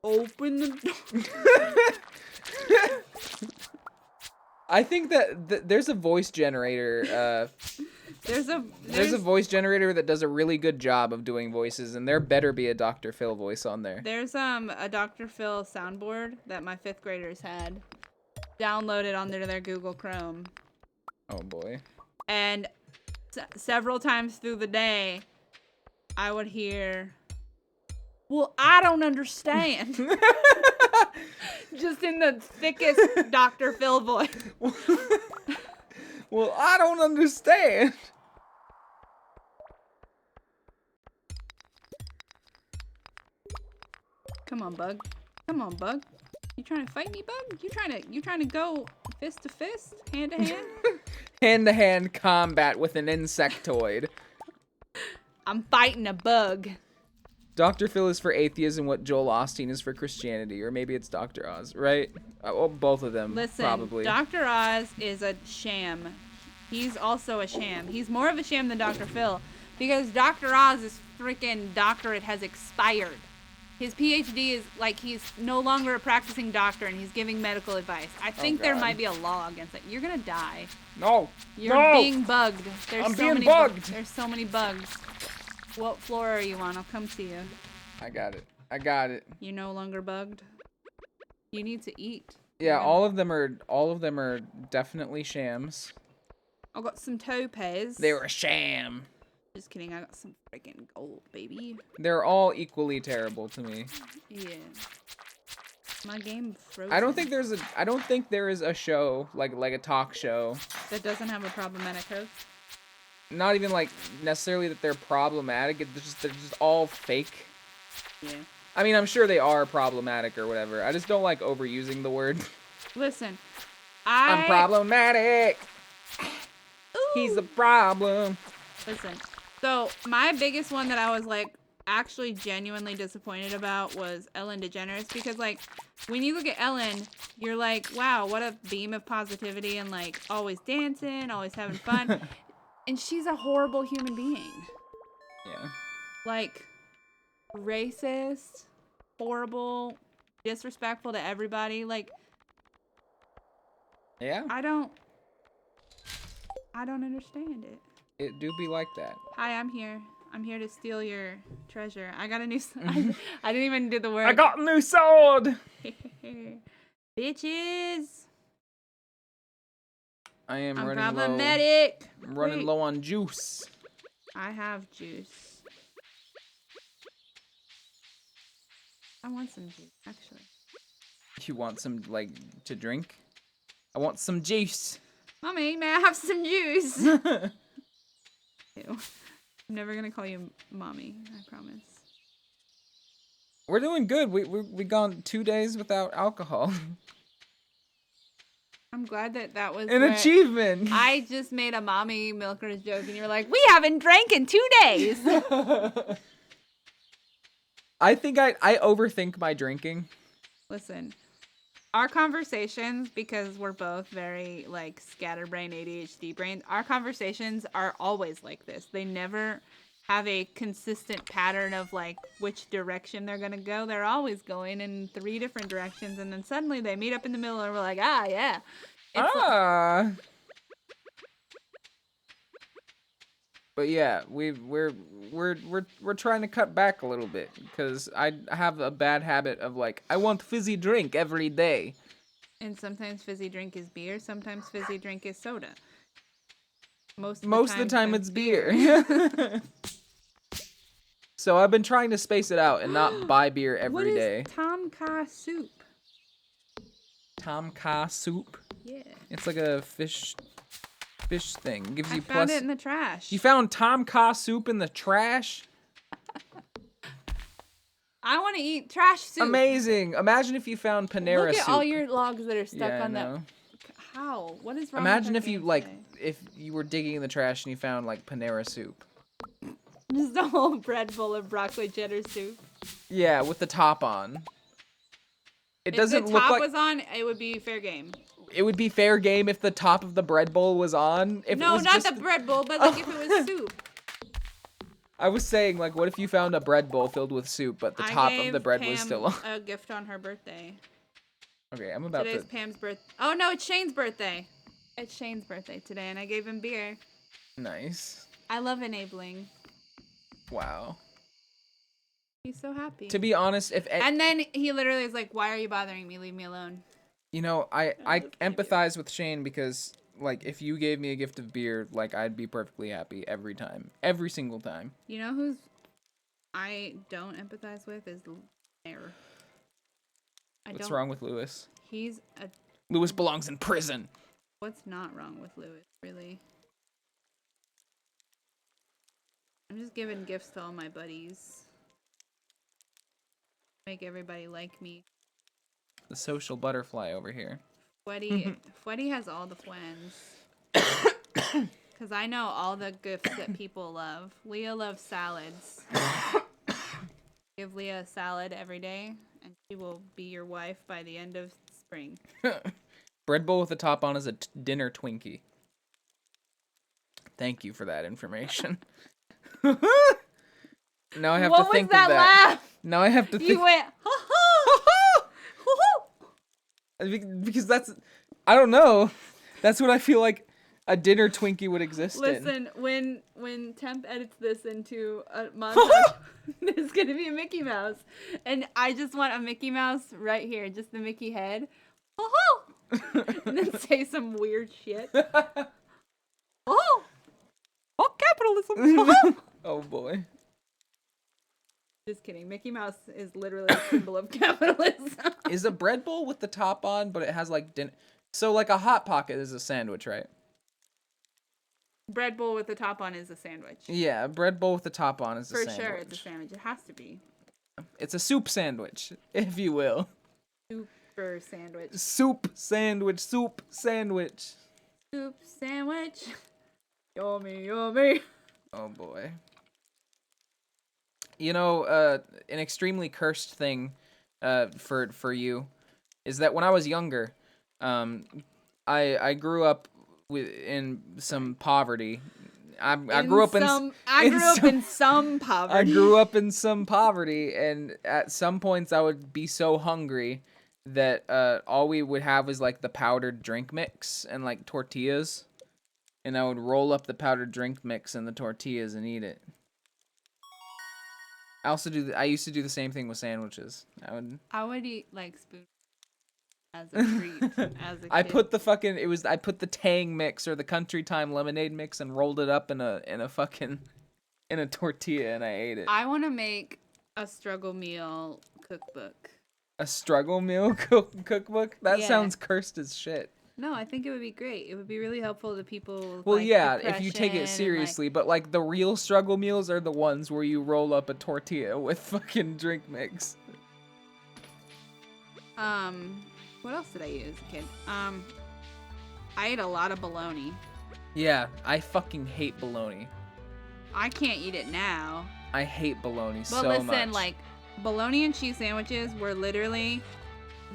the door. I think that there's a voice generator. There's a voice generator that does a really good job of doing voices, and there better be a Dr. Phil voice on there. There's a Dr. Phil soundboard that my 5th graders had downloaded onto their Google Chrome. Oh boy. And several times through the day, I would hear, "Well, I don't understand." Just in the thickest Dr. Phil voice. Well, I don't understand. Come on, Bug. Come on, Bug. You trying to fight me, Bug? You trying to go fist to fist, hand to hand? Hand-to-hand combat with an insectoid. I'm fighting a bug. Dr. Phil is for atheism what Joel Osteen is for Christianity, or maybe it's Dr. Oz, right? Well, both of them, Listen, probably. Dr. Oz is a sham. He's also a sham. He's more of a sham than Dr. Phil because Dr. Oz's freaking doctorate has expired. His PhD is like he's no longer a practicing doctor and he's giving medical advice. I think there might be a law against it. You're gonna die. No. You're being bugged. I'm being bugged. There's so many bugs. What floor are you on? I'll come see you. I got it. I got it. You're no longer bugged. You need to eat. Yeah, all of them are definitely shams. I got some topaz. They were a sham. Just kidding. I got some freaking gold, baby. They're all equally terrible to me. Yeah. My game frozen. I don't think there is a show like a talk show that doesn't have a problematic host. Not even like necessarily that they're problematic. They're just all fake. Yeah. I mean, I'm sure they are problematic or whatever. I just don't like overusing the word. Listen, I'm problematic. Ooh. He's a problem. Listen, so my biggest one that I was like actually genuinely disappointed about was Ellen DeGeneres because like when you look at Ellen, you're like, wow, what a beam of positivity and like always dancing, always having fun. And she's a horrible human being. Yeah. Like racist, horrible, disrespectful to everybody. Like, yeah. I don't understand it. It do be like that. Hi, I'm here. I'm here to steal your treasure. I got a new. I didn't even do the word. I got a new sword. Bitches. I am I'm running low. problematic. I'm running low on juice. I have juice. I want some juice, actually. You want some, like, to drink? I want some juice. Mommy, may I have some juice? Ew. I'm never gonna call you mommy, I promise. We're doing good. We gone 2 days without alcohol. I'm glad that was an achievement. I just made a mommy milkers joke, and you're like, we haven't drank in 2 days. I think I overthink my drinking. Listen, our conversations, because we're both very, like, scatterbrain, ADHD brain, our conversations are always like this. They never have a consistent pattern of, like, which direction they're going to go. They're always going in 3 different directions, and then suddenly they meet up in the middle, and we're like, ah, yeah. But yeah, we're trying to cut back a little bit because I have a bad habit of, like, I want fizzy drink every day. And sometimes fizzy drink is beer, sometimes fizzy drink is soda. Most of the time it's beer. So I've been trying to space it out and not buy beer every day. What is Tom Kha soup? Tom Kha soup? Yeah. It's like a fish thing. Gives you I found it in the trash. You found Tom Kha soup in the trash? I want to eat trash soup. Amazing. Imagine if you found Panera soup. Look at all your logs that are stuck on that. How? What is wrong Imagine with if you, like, if you were digging in the trash and you found, like, Panera soup. Just a whole bread bowl of broccoli cheddar soup. Yeah, with the top on. It doesn't look like... If the top was on, it would be fair game. It would be fair game if the top of the bread bowl was on. No, not the bread bowl, but, like, if it was soup. I was saying, like, what if you found a bread bowl filled with soup, but the top of the bread was still on? A gift on her birthday. Okay, I'm about Today's Pam's birthday. Oh, no, it's Shane's birthday. It's Shane's birthday today, and I gave him beer. Nice. I love enabling. Wow. He's so happy. To be honest, and then he literally is like, "Why are you bothering me? Leave me alone." You know, I empathize with Shane because, like, if you gave me a gift of beer, like, I'd be perfectly happy every time. Every single time. You know who's I don't empathize with is Mayor. What's wrong with Lewis? Lewis belongs in prison. What's not wrong with Lewis, really? I'm just giving gifts to all my buddies. Make everybody like me. The social butterfly over here. Fweddy has all the friends. Because I know all the gifts that people love. Leah loves salads. Give Leah a salad every day, and she will be your wife by the end of spring. Bread bowl with the top on is a dinner Twinkie. Thank you for that information. Now I have to think of that. Laugh? Now I have to think. You went, ha ha! Because that's, I don't know. That's what I feel like a dinner Twinkie would exist in. Listen, when Temp edits this into a montage, there's gonna be a Mickey Mouse, and I just want a Mickey Mouse right here, just the Mickey head. And then say some weird shit. Oh, capitalism. Oh boy. Just kidding. Mickey Mouse is literally a symbol of capitalism. Is a bread bowl with the top on, but it has, like, dinner. So, like, a Hot Pocket is a sandwich, right? Bread bowl with the top on is a sandwich. Yeah, a bread bowl with the top on is a sandwich. For sure, it's a sandwich. It has to be. It's a soup sandwich, if you will. Super sandwich. Soup sandwich. Soup sandwich. Soup sandwich. Yummy, yummy. Oh boy. You know, an extremely cursed thing for you is that when I was younger, I grew up in some poverty. I grew up in some poverty. I grew up in some poverty, and at some points I would be so hungry that all we would have was, like, the powdered drink mix and, like, tortillas, and I would roll up the powdered drink mix and the tortillas and eat it. I used to do the same thing with sandwiches. I would eat, like, spoon. as a treat as a I kid. put I put the Tang mix or the Country Time lemonade mix and rolled it up in a tortilla and I ate it. I want to make a struggle meal cookbook. A struggle meal cookbook? That sounds cursed as shit. No, I think it would be great. It would be really helpful to people with, well, like, yeah, if you take it depression seriously, but like the real struggle meals are the ones where you roll up a tortilla with fucking drink mix. What else did I eat as a kid? I ate a lot of bologna. Yeah, I fucking hate bologna. I can't eat it now. I hate bologna so But much. listen, like, bologna and cheese sandwiches were literally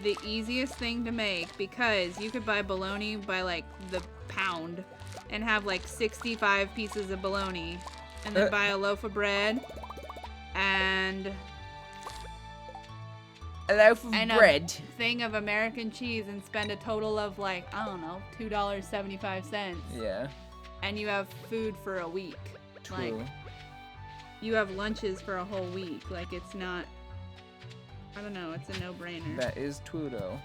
the easiest thing to make because you could buy bologna by, like, the pound and have, like, 65 pieces of bologna and then buy a loaf of bread and a loaf of bread. A thing of American cheese and spend a total of, like, I don't know, $2.75. Yeah. And you have food for a week. True. Like, you have lunches for a whole week. Like, it's not, I don't know, it's a no-brainer. That is true, though.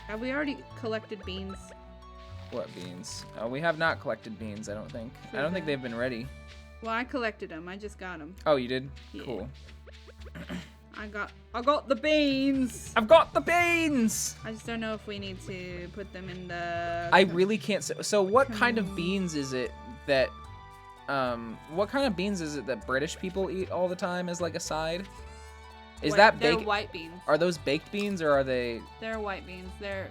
Have we already collected beans? What beans? We have not collected beans, I don't think. I don't think they've been ready. Well, I collected them. I just got them. Oh, you did? Yeah. Cool. I got the beans! I've got the beans! I just don't know if we need to put them in the... I really can't say. So what kind of beans is it that... what kind of beans is it that British people eat all the time as like a side? Is that baked? They're white beans. Are those baked beans or are they... They're white beans. They're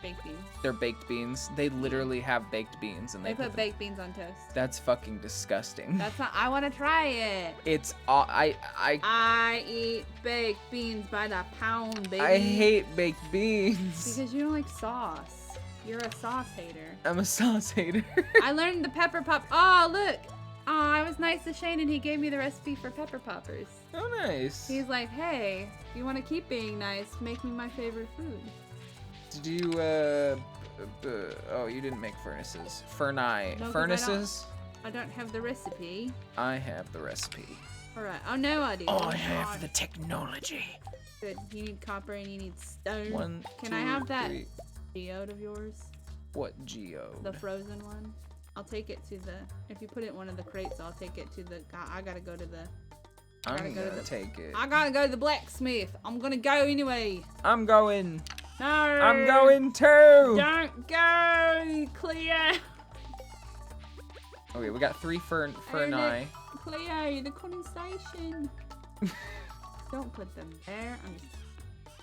baked beans. They're baked beans. They literally have baked beans and They put baked beans on toast. That's fucking disgusting. That's not... I want to try it. It's... I eat baked beans by the pound, baby. I hate baked beans. Because you don't like sauce. You're a sauce hater. I'm a sauce hater. I learned the pepper pop. Oh, look. Oh, I was nice to Shane and he gave me the recipe for pepper poppers. Oh, nice. He's like, hey, if you want to keep being nice, make me my favorite food. Did you, oh, you didn't make furnaces. Furnaces? I don't have the recipe. I have the recipe. All right. Oh, no, I do. I have the technology. Good. You need copper and you need stone. One, Can two, I have that three. geode of yours? What geode? The frozen one. I'll take it to the... If you put it in one of the crates, I'll take it to the... I gotta go to the... I'm gonna take it. I gotta go to the blacksmith. I'm gonna go anyway. I'm going. No. I'm going too. Don't go, Cleo. Okay, we got 3 for Nye. Cleo, the condensation. Don't put them there.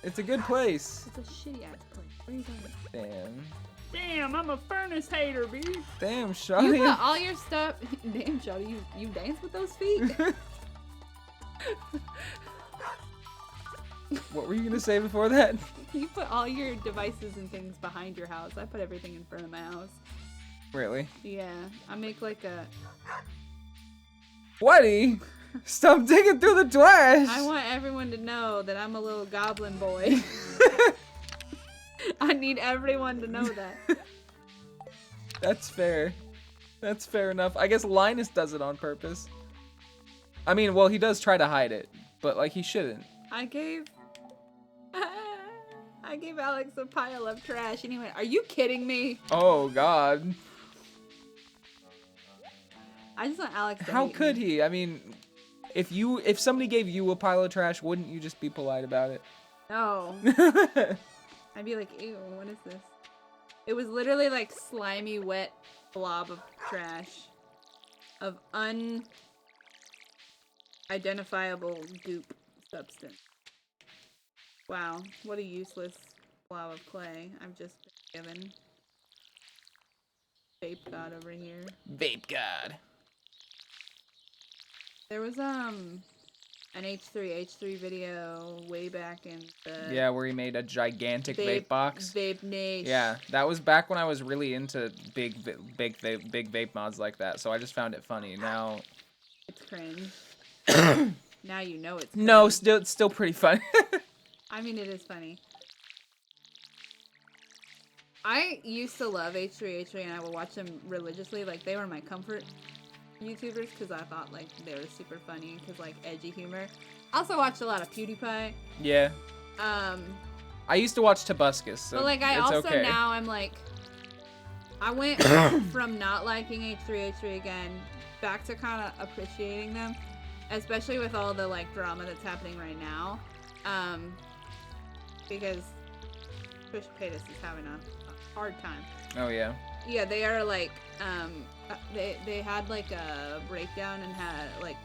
It's a good place. It's a shitty ass place. Where are you going? Damn. Damn, I'm a furnace hater, B. Damn, Shawty. You put all your stuff... Damn, Shawty, you dance with those feet? What were you gonna say before that? You put all your devices and things behind your house. I put everything in front of my house. Really? Yeah, I make like a... Whaty? Stop digging through the trash! I want everyone to know that I'm a little goblin boy. I need everyone to know that. That's fair. That's fair enough. I guess Linus does it on purpose. I mean, well, he does try to hide it, but like he shouldn't. I gave Alex a pile of trash and he went, "Are you kidding me?" Oh God. I just want Alex to How hate could me. he? I mean, if somebody gave you a pile of trash, wouldn't you just be polite about it? No. I'd be like, ew, what is this? It was literally like slimy, wet blob of trash. Of unidentifiable goop substance. Wow, what a useless blob of clay I've just been given. Vape God over here. Vape God. There was an H3 video way back in the... Yeah, where he made a gigantic vape box. Vape niche. Yeah, that was back when I was really into big vape mods like that, so I just found it funny. Now... It's cringe. Now you know it's cringe. No, it's still pretty funny. I mean, it is funny. I used to love H3 and I would watch them religiously. Like, they were my comfort YouTubers because I thought, like, they were super funny because, like, edgy humor. I also watched a lot of PewDiePie. Yeah. I used to watch Tobuscus, so but like I it's also okay. now I'm like, I went from not liking H3 again back to kind of appreciating them, especially with all the like drama that's happening right now, because Trisha Paytas is having a hard time. Oh yeah. Yeah, they are like, they had like a breakdown and had like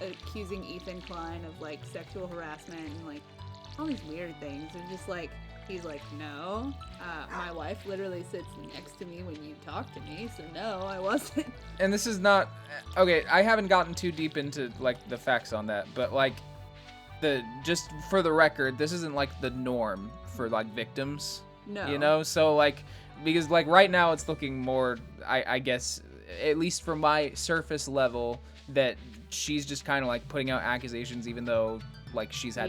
accusing Ethan Klein of like sexual harassment and like all these weird things. And just like, he's like, no, my wife literally sits next to me when you talk to me, so no, I wasn't. And this is not, okay, I haven't gotten too deep into like the facts on that, but like just for the record, this isn't like the norm for like victims. No. You know, so like, because like right now it's looking more, I guess, at least from my surface level, that she's just kind of like putting out accusations, even though like she's had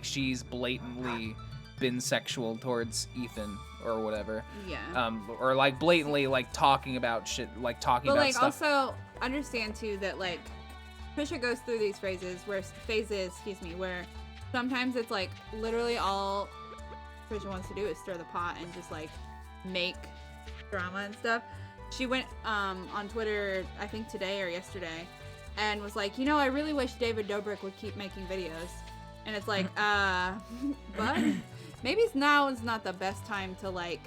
she's blatantly been sexual towards Ethan or whatever. Yeah. Or like blatantly like talking about shit, like talking about stuff. But like also understand too that like Trisha goes through these phases where sometimes it's like literally all Trisha wants to do is stir the pot and just like make drama and stuff. She went on Twitter, I think today or yesterday, and was like, I really wish David Dobrik would keep making videos. And it's like, but maybe now is not the best time to like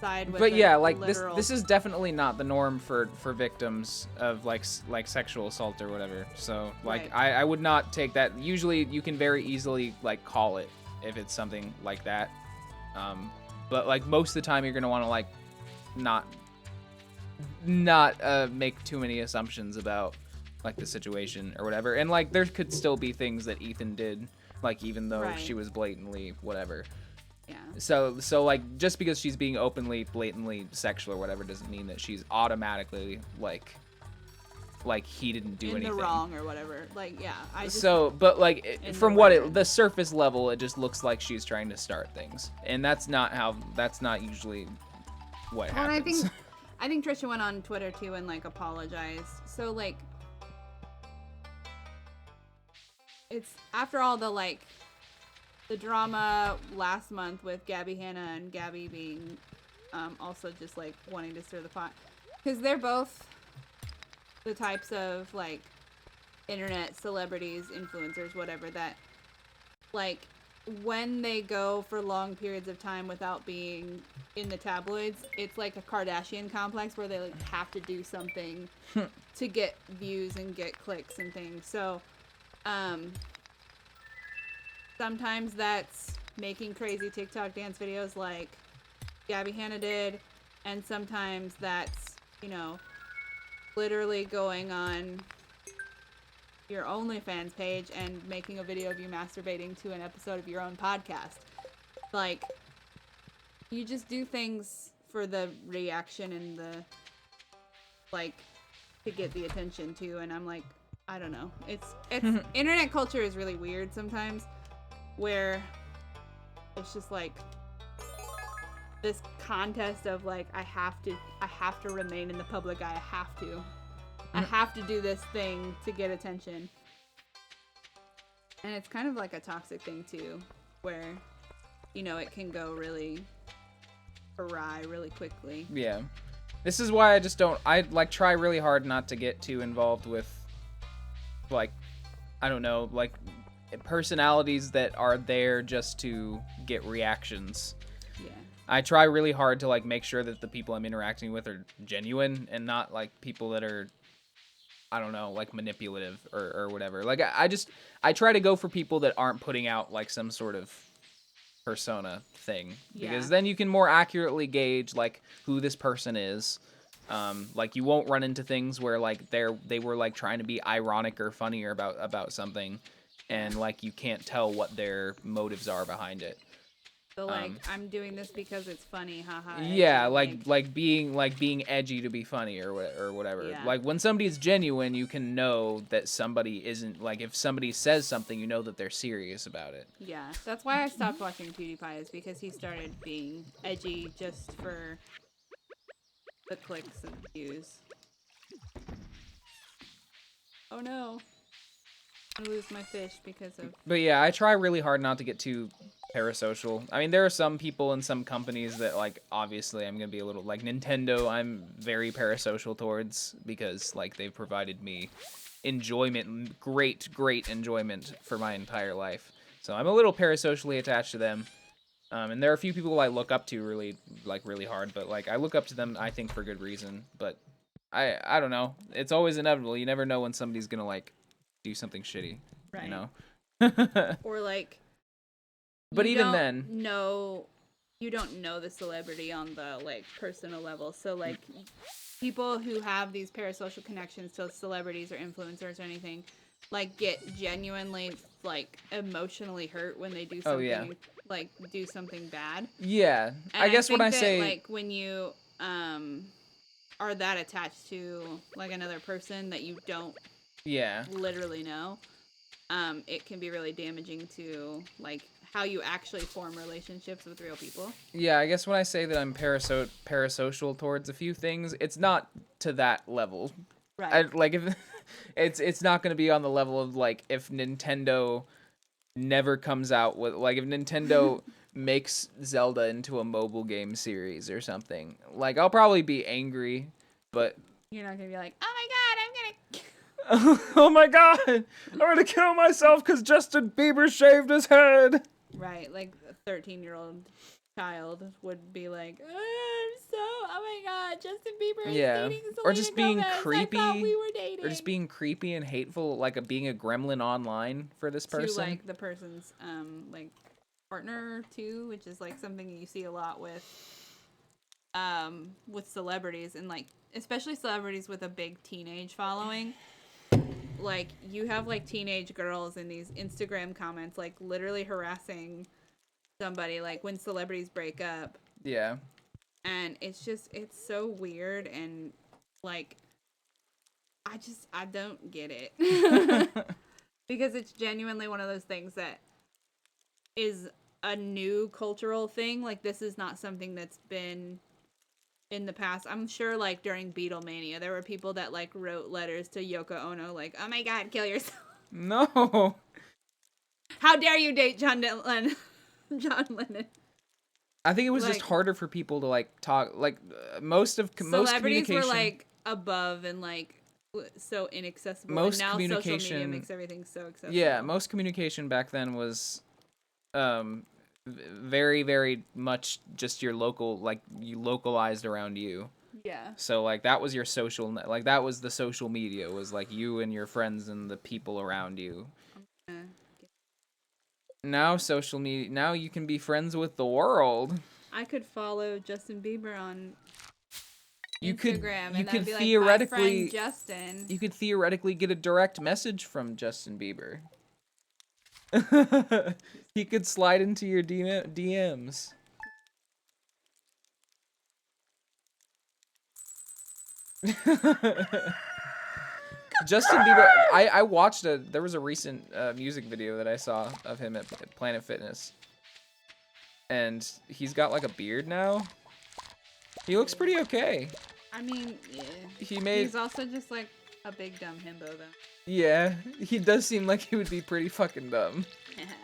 side with. But yeah, like this is definitely not the norm for victims of like sexual assault or whatever. So like right. I would not take that. Usually you can very easily like call it if it's something like that. But like most of the time you're gonna want to like not make too many assumptions about like the situation or whatever. And like there could still be things that Ethan did, like even though she was blatantly whatever. Yeah. So like just because she's being openly, blatantly sexual or whatever doesn't mean that she's automatically like he didn't do anything. In the wrong or whatever. Like yeah. But like from the surface level, it just looks like she's trying to start things, and that's not usually what happens. And I think Trisha went on Twitter too and like apologized. So like it's after all the drama last month with Gabby Hanna and Gabby being also just like wanting to stir the pot, because they're both the types of like internet celebrities, influencers, whatever, that like when they go for long periods of time without being in the tabloids, it's like a Kardashian complex where they like have to do something to get views and get clicks and things. So sometimes that's making crazy TikTok dance videos like Gabby Hanna did, and sometimes that's, literally going on your OnlyFans page and making a video of you masturbating to an episode of your own podcast. Like, you just do things for the reaction and the, like, to get the attention too. And I'm like, I don't know. It's internet culture is really weird sometimes, where it's just like this contest of like, I have to remain in the public eye. I have to do this thing to get attention. And it's kind of like a toxic thing too, where, it can go really awry really quickly. Yeah. This is why I like try really hard not to get too involved with like, I don't know, like personalities that are there just to get reactions. Yeah. I try really hard to like make sure that the people I'm interacting with are genuine and not like people that are, I don't know, like manipulative or whatever. Like I try to go for people that aren't putting out like some sort of persona thing, because then you can more accurately gauge like who this person is. Like you won't run into things where like they were like trying to be ironic or funnier about something, and like you can't tell what their motives are behind it. So like I'm doing this because it's funny, haha. Yeah, like being edgy to be funny or whatever. Yeah. Like when somebody's genuine, you can know that somebody isn't, like if somebody says something, you know that they're serious about it. Yeah, that's why I stopped watching PewDiePie, is because he started being edgy just for the clicks and views. Oh no. I lose my fish because of... But yeah, I try really hard not to get too parasocial. I mean, there are some people in some companies that, like, obviously I'm gonna be a little, like, Nintendo, I'm very parasocial towards, because, like, they've provided me enjoyment, great enjoyment for my entire life. So I'm a little parasocially attached to them. And there are a few people I look up to really hard, but, like, I look up to them, I think, for good reason. But I don't know. It's always inevitable. You never know when somebody's gonna, like, do something shitty, right. you know? Or, like, but even then, you don't know the celebrity on the, like, personal level. So, like, people who have these parasocial connections to celebrities or influencers or anything, like, get genuinely, like, emotionally hurt when they do something, like, do something bad. Yeah. And I guess think when I that, say, like, when you are that attached to, like, another person that you don't literally know, it can be really damaging to, like, how you actually form relationships with real people. Yeah, I guess when I say that I'm parasocial towards a few things, it's not to that level. Right. Like, if it's not going to be on the level of, like, if Nintendo never comes out with, like, if Nintendo makes Zelda into a mobile game series or something. Like, I'll probably be angry, but you're not going to be like, "Oh my god, I'm going to oh my god, I'm gonna kill myself because Justin Bieber shaved his head." Right, like a 13-year-old child would be like, oh my god, Justin Bieber is dating Selena or just being Gomez. creepy. I thought we were dating. Or just being creepy and hateful, like being a gremlin online for this person. To, like, the person's like partner too, which is, like, something you see a lot with celebrities, and, like, especially celebrities with a big teenage following. Like, you have, like, teenage girls in these Instagram comments, like, literally harassing somebody, like, when celebrities break up. Yeah. And it's so weird, and, like, I don't get it. Because it's genuinely one of those things that is a new cultural thing. Like, this is not something that's been in the past. I'm sure, like, during Beatlemania, there were people that, like, wrote letters to Yoko Ono, like, "Oh my god, kill yourself." No. How dare you date John Lennon? John Lennon. I think it was, like, just harder for people to, like, talk. Like, most celebrities were, like, above and, like, so inaccessible. Most and now communication, social media makes everything so accessible. Yeah, most communication back then was very, very much just your local, like, you localized around you. Yeah. So, like, that was your social, like, that was the social media, was, like, you and your friends and the people around you. Now social media, now you can be friends with the world. I could follow Justin Bieber on you Instagram, could and I'd be theoretically, like, my friend Justin. You could theoretically get a direct message from Justin Bieber. He could slide into your DMs. Justin Bieber, I watched there was a recent music video that I saw of him at Planet Fitness. And he's got, like, a beard now. He looks pretty okay. I mean, yeah. He's also just, like, a big dumb himbo, though. Yeah, he does seem like he would be pretty fucking dumb.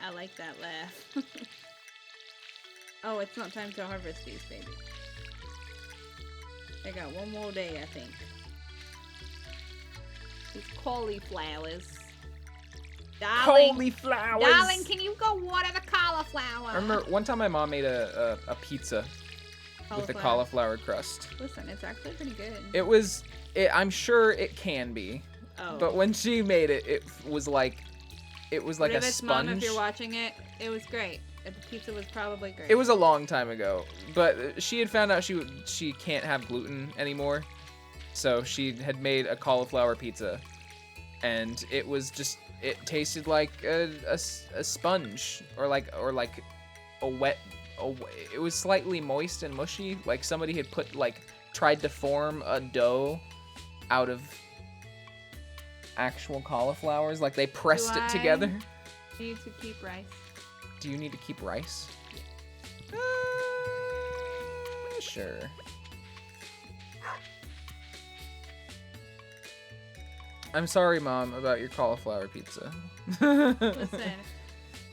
I like that laugh. Oh, it's not time to harvest these, baby. I got one more day, I think. These cauliflowers. Darling, cauliflowers! Darling, can you go water the cauliflower? I remember one time my mom made a pizza with a cauliflower crust. Listen, it's actually pretty good. I'm sure it can be. Oh. But when she made it, it was like a sponge. Mom, if you're watching it, it was great. The pizza was probably great. It was a long time ago, but she had found out she can't have gluten anymore, so she had made a cauliflower pizza, and it tasted like a sponge or like a wet. It was slightly moist and mushy, like somebody had tried to form a dough out of actual cauliflowers, like they pressed it together. Need to keep rice. Do you need to keep rice? Yeah. Sure. I'm sorry, Mom, about your cauliflower pizza. Listen.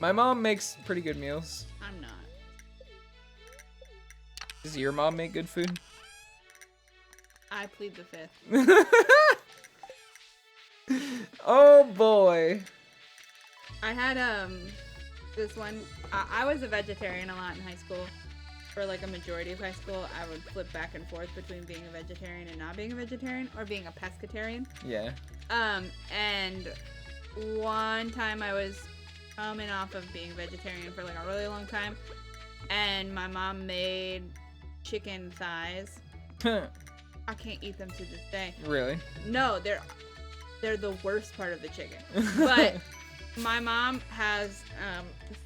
My mom makes pretty good meals. I'm Does your mom make good food? I plead the fifth. Oh boy. I had this one. I was a vegetarian a lot in high school. For like a majority of high school, I would flip back and forth between being a vegetarian and not being a vegetarian, or being a pescatarian. Yeah. And one time I was coming off of being vegetarian for like a really long time, and my mom made chicken thighs. I can't eat them to this day. Really? No, they're the worst part of the chicken. But my mom has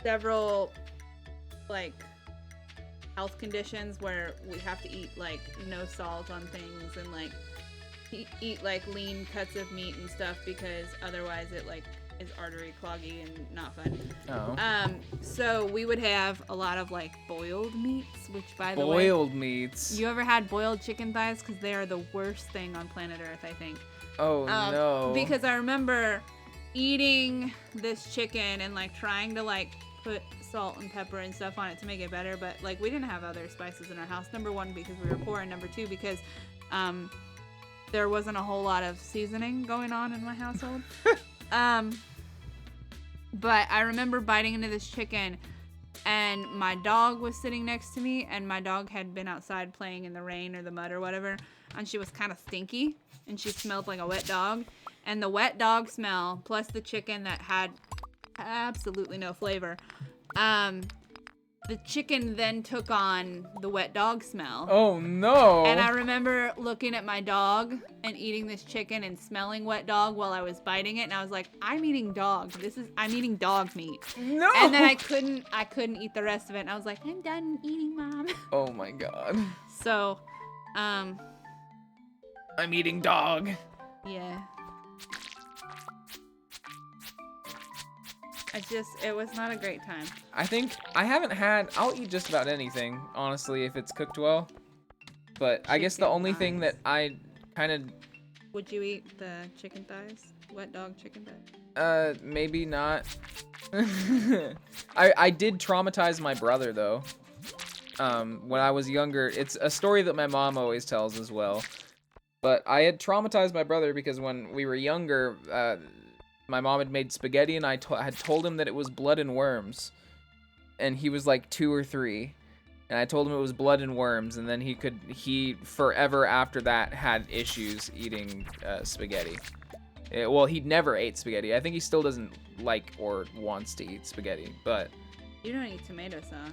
several like health conditions where we have to eat like no salt on things, and like eat like lean cuts of meat and stuff, because otherwise it like is artery cloggy and not fun. Oh. So we would have a lot of like boiled meats, which by the way, boiled meats. You ever had boiled chicken thighs? Because they are the worst thing on planet Earth, I think. Oh no. Because I remember eating this chicken and like trying to like put salt and pepper and stuff on it to make it better, but like we didn't have other spices in our house. Number one, because we were poor, and number two, because there wasn't a whole lot of seasoning going on in my household. But I remember biting into this chicken, and my dog was sitting next to me, and my dog had been outside playing in the rain or the mud or whatever, and she was kind of stinky, and she smelled like a wet dog. And the wet dog smell, plus the chicken that had absolutely no flavor, the chicken then took on the wet dog smell. Oh no. And I remember looking at my dog and eating this chicken and smelling wet dog while I was biting it, and I was like, I'm eating dog. I'm eating dog meat. No. And then I couldn't eat the rest of it, and I was like, I'm done eating, Mom. Oh my god. So, I'm eating dog. Yeah. It was not a great time. I think I'll eat just about anything, honestly, if it's cooked well. But I guess the only thing that I kind of... Would you eat the chicken thighs? Wet dog chicken thighs? Maybe not. I did traumatize my brother, though. When I was younger. It's a story that my mom always tells as well. But I had traumatized my brother because when we were younger, my mom had made spaghetti, and I had told him that it was blood and worms. And he was like 2 or 3. And I told him it was blood and worms, and then he forever after that had issues eating spaghetti. Well, he never ate spaghetti. I think he still doesn't like or wants to eat spaghetti, but... You don't eat tomato sauce.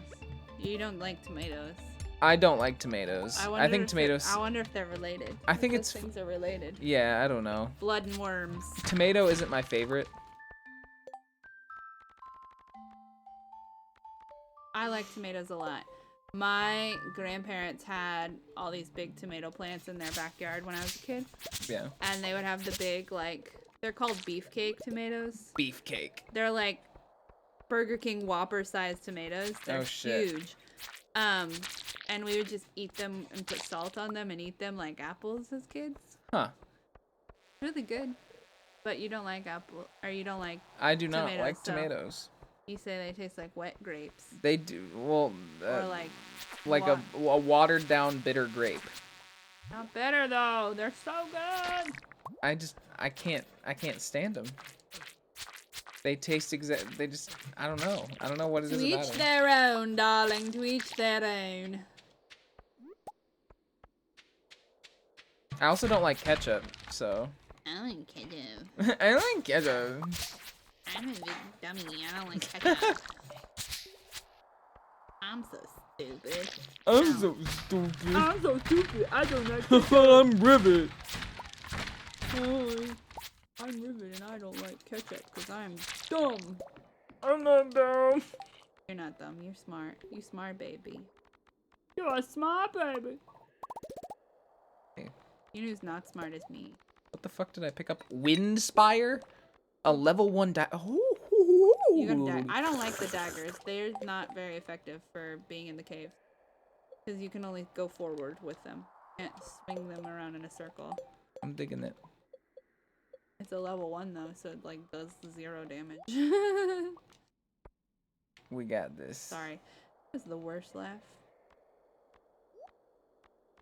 You don't like tomatoes. I don't like tomatoes. I think tomatoes... I wonder if they're related. I think it's... things are related. Yeah, I don't know. Blood and worms. Tomato isn't my favorite. I like tomatoes a lot. My grandparents had all these big tomato plants in their backyard when I was a kid. Yeah. And they would have the big, like, they're called beefcake tomatoes. Beefcake. They're like Burger King Whopper-sized tomatoes. They're huge. And we would just eat them and put salt on them and eat them like apples as kids. Huh. Really good. But you don't like apple, or you don't like I do not tomatoes, like tomatoes. You say they taste like wet grapes. They do. Well, or like a watered down bitter grape. Not better though. They're so good. I can't stand them. They taste I don't know. I don't know what it is about them. To each their own, darling. To each their own. I also don't like ketchup, so. I like ketchup. I like ketchup. I'm a big dummy. I don't like ketchup. I'm so stupid. I'm so stupid. I'm so stupid. I don't like ketchup. I'm Rivet. I'm Rivet and I don't like ketchup because I'm dumb. I'm not dumb. You're not dumb. You're smart. You smart baby. You're a smart baby. You know who's not smart as me? What the fuck did I pick up? Windspire? A level 1 You got I don't like the daggers. They're not very effective for being in the cave. Because you can only go forward with them. You can't swing them around in a circle. I'm digging it. It's a level 1 though, so it like does 0 damage. We got this. Sorry. That was the worst laugh.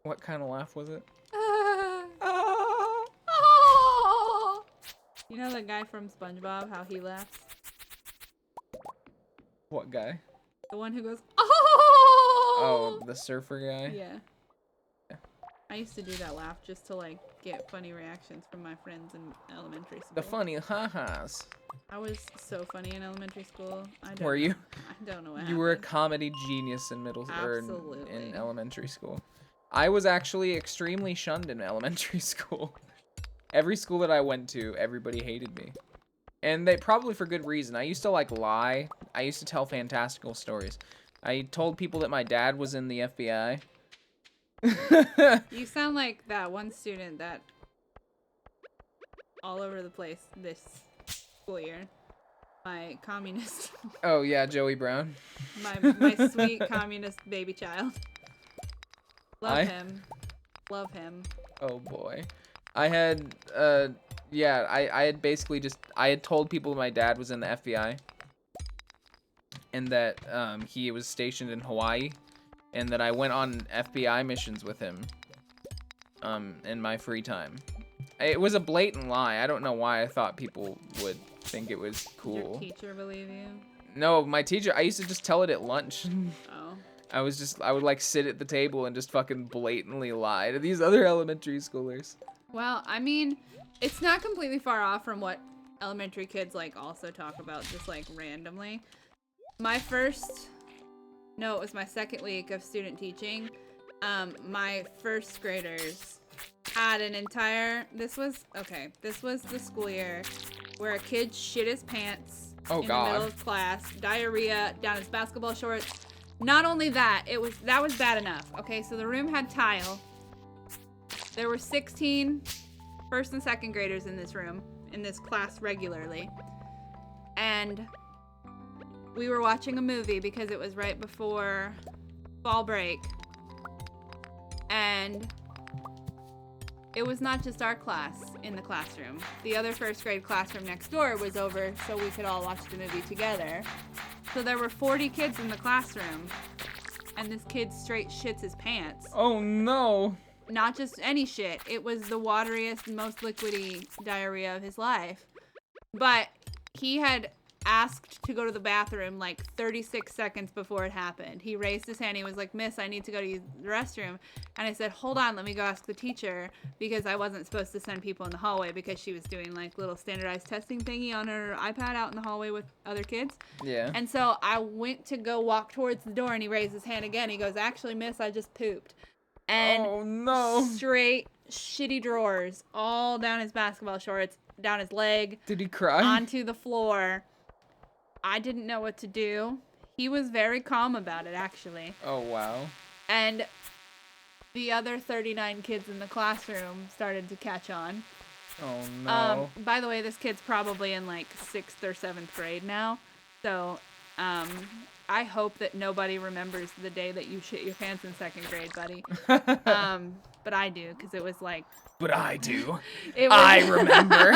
What kind of laugh was it? You know the guy from SpongeBob, how he laughs? What guy? The one who goes, Oh, the surfer guy? Yeah. I used to do that laugh just to, like, get funny reactions from my friends in elementary school. The funny ha-has. I was so funny in elementary school. Were you? I don't know what You were a happened. comedy genius in Absolutely. in elementary school. I was actually extremely shunned in elementary school. Every school that I went to, everybody hated me. And they probably for good reason. I used to like lie. I used to tell fantastical stories. I told people that my dad was in the FBI. You sound like that one student that all over the place this school year. My communist. Oh yeah, Joey Brown. My sweet communist baby child. Love him. Love him. Oh boy. I had yeah, I had basically I had told people my dad was in the FBI and that he was stationed in Hawaii and that I went on FBI missions with him in my free time. It was a blatant lie. I don't know why I thought people would think it was cool. Did your teacher believe you? No, my teacher, I used to just tell it at lunch. Oh. I would like sit at the table and just fucking blatantly lie to these other elementary schoolers. Well, I mean, it's not completely far off from what elementary kids like also talk about just like randomly. It was my second week of student teaching. My first graders had this was the school year where a kid shit his pants in the middle of class, diarrhea down his basketball shorts. Not only that, that was bad enough. Okay, so the room had tile. There were 16 first and second graders in this room, in this class regularly. And we were watching a movie because it was right before fall break. And it was not just our class in the classroom. The other first grade classroom next door was over so we could all watch the movie together. So there were 40 kids in the classroom, and this kid straight shits his pants. Oh no. Not just any shit. It was the wateriest, most liquidy diarrhea of his life. But he had asked to go to the bathroom like 36 seconds before it happened. He raised his hand. He was like, "Miss, I need to go to use the restroom." And I said, "Hold on, let me go ask the teacher," because I wasn't supposed to send people in the hallway because she was doing like little standardized testing thingy on her iPad out in the hallway with other kids. Yeah. And so I went to go walk towards the door and he raised his hand again. He goes, "Actually, miss, I just pooped." And oh no. Straight shitty drawers all down his basketball shorts, down his leg. Did he cry? Onto the floor. I didn't know what to do. He was very calm about it, actually. Oh, wow. And the other 39 kids in the classroom started to catch on. Oh, no. By the way, this kid's probably in, like, 6th or 7th grade now. So, I hope that nobody remembers the day that you shit your pants in 2nd grade, buddy. But I do, because it was, like... But I do. I remember.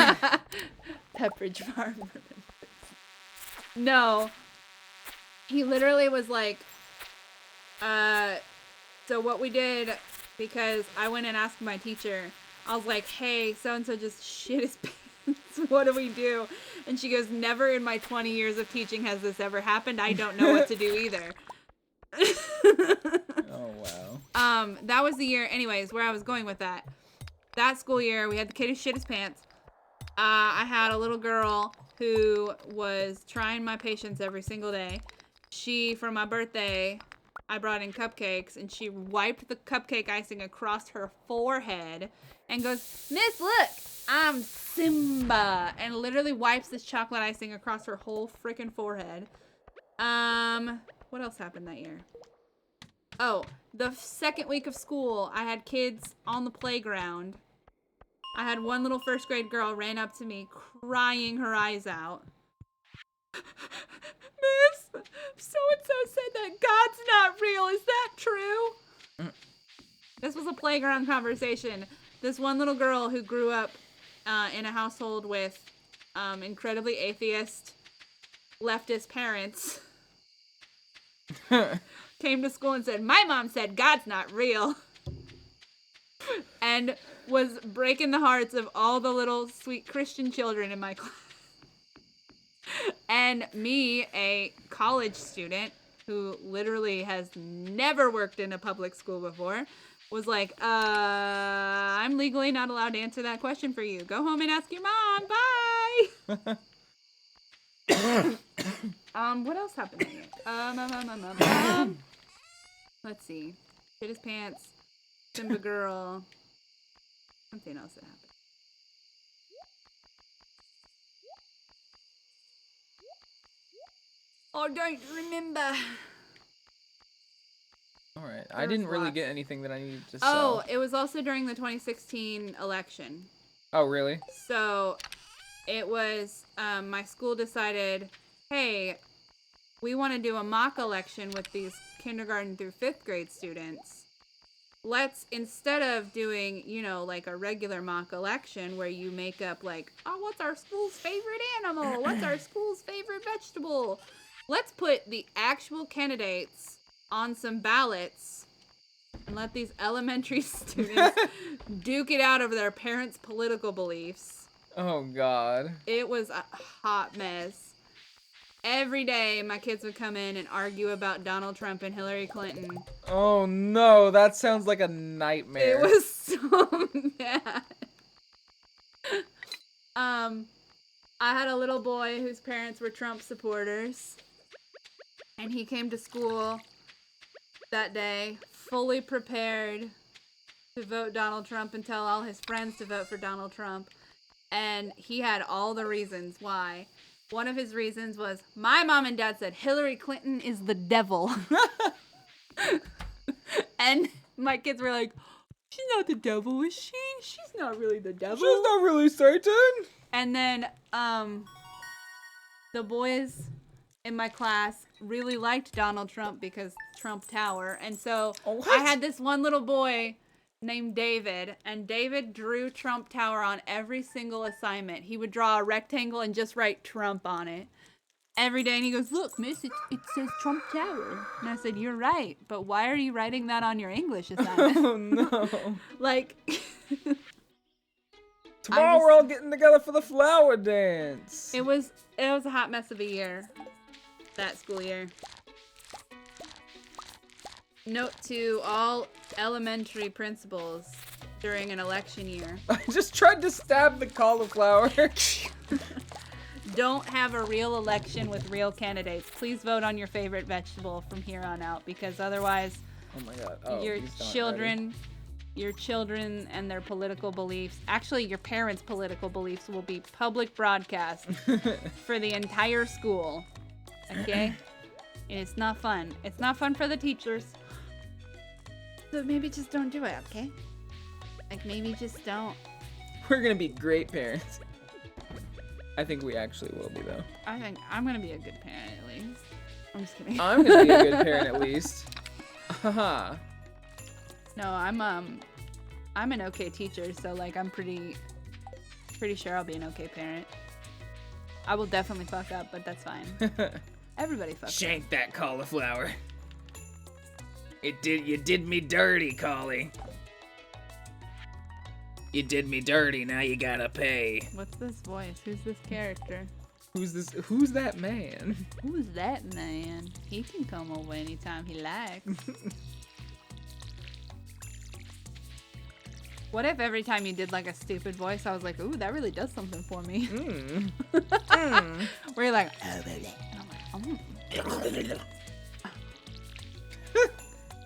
Pepperidge Farm remembers. No, he literally was like, so what we did, because I went and asked my teacher, I was like, "Hey, so-and-so just shit his pants, what do we do?" And she goes, "Never in my 20 years of teaching has this ever happened. I don't know what to do either." Oh, wow. That was the year, anyways, where I was going with that. That school year, we had the kid who shit his pants. I had a little girl who was trying my patience every single day. For my birthday, I brought in cupcakes, and she wiped the cupcake icing across her forehead and goes, "Miss, look, I'm Simba," and literally wipes this chocolate icing across her whole freaking forehead. What else happened that year? Oh, the second week of school, I had kids on the playground. I had one little 1st grade girl ran up to me crying her eyes out. "Miss, so-and-so said that God's not real. Is that true?" This was a playground conversation. This one little girl who grew up in a household with incredibly atheist, leftist parents came to school and said, "My mom said God's not real." and was breaking the hearts of all the little sweet Christian children in my class. And me, a college student who literally has never worked in a public school before, was like, I'm legally not allowed to answer that question for you. Go home and ask your mom. Bye. What else happened here? Let's see. Shit his pants. Simba girl. Something else that happened. I don't remember. All right. I didn't really get anything that I needed to sell. Oh, it was also during the 2016 election. Oh, really? So it was, my school decided, hey, we want to do a mock election with these kindergarten through 5th grade students. Let's, instead of doing, like a regular mock election where you make up like, oh, what's our school's favorite animal? What's our school's favorite vegetable? Let's put the actual candidates on some ballots and let these elementary students duke it out over their parents' political beliefs. Oh, God. It was a hot mess. Every day, my kids would come in and argue about Donald Trump and Hillary Clinton. Oh, no. That sounds like a nightmare. It was so bad. I had a little boy whose parents were Trump supporters. And he came to school that day fully prepared to vote Donald Trump and tell all his friends to vote for Donald Trump. And he had all the reasons why. One of his reasons was, my mom and dad said Hillary Clinton is the devil. And my kids were like, she's not the devil, is she? She's not really the devil. She's not really Satan. And then the boys in my class really liked Donald Trump because Trump Tower. And so I had this one little boy named David, and David drew Trump Tower on every single assignment. He would draw a rectangle and just write Trump on it every day. And he goes, look, miss, it says Trump Tower. And I said, you're right, but why are you writing that on your English assignment? Oh, no. Like... Tomorrow we're all getting together for the flower dance. It was a hot mess of a year. That school year. Note to all elementary principals during an election year. I just tried to stab the cauliflower. Don't have a real election with real candidates. Please vote on your favorite vegetable from here on out, because otherwise, oh my God. Oh, your children and their political beliefs, actually your parents' political beliefs, will be public broadcast for the entire school. Okay? And it's not fun. It's not fun for the teachers. So maybe just don't do it, okay? Like, maybe just don't. We're gonna be great parents. I think we actually will be, though. I think I'm gonna be a good parent, at least. I'm just kidding. I'm gonna be a good parent, at least. Haha. No, I'm an okay teacher, so, like, I'm pretty sure I'll be an okay parent. I will definitely fuck up, but that's fine. Everybody fucks up. Shank that cauliflower. You did me dirty, Collie. You did me dirty, now you gotta pay. What's this voice? Who's this character? Who's that man? Who's that man? He can come over anytime he likes. What if every time you did like a stupid voice, I was like, ooh, that really does something for me. Where you're like,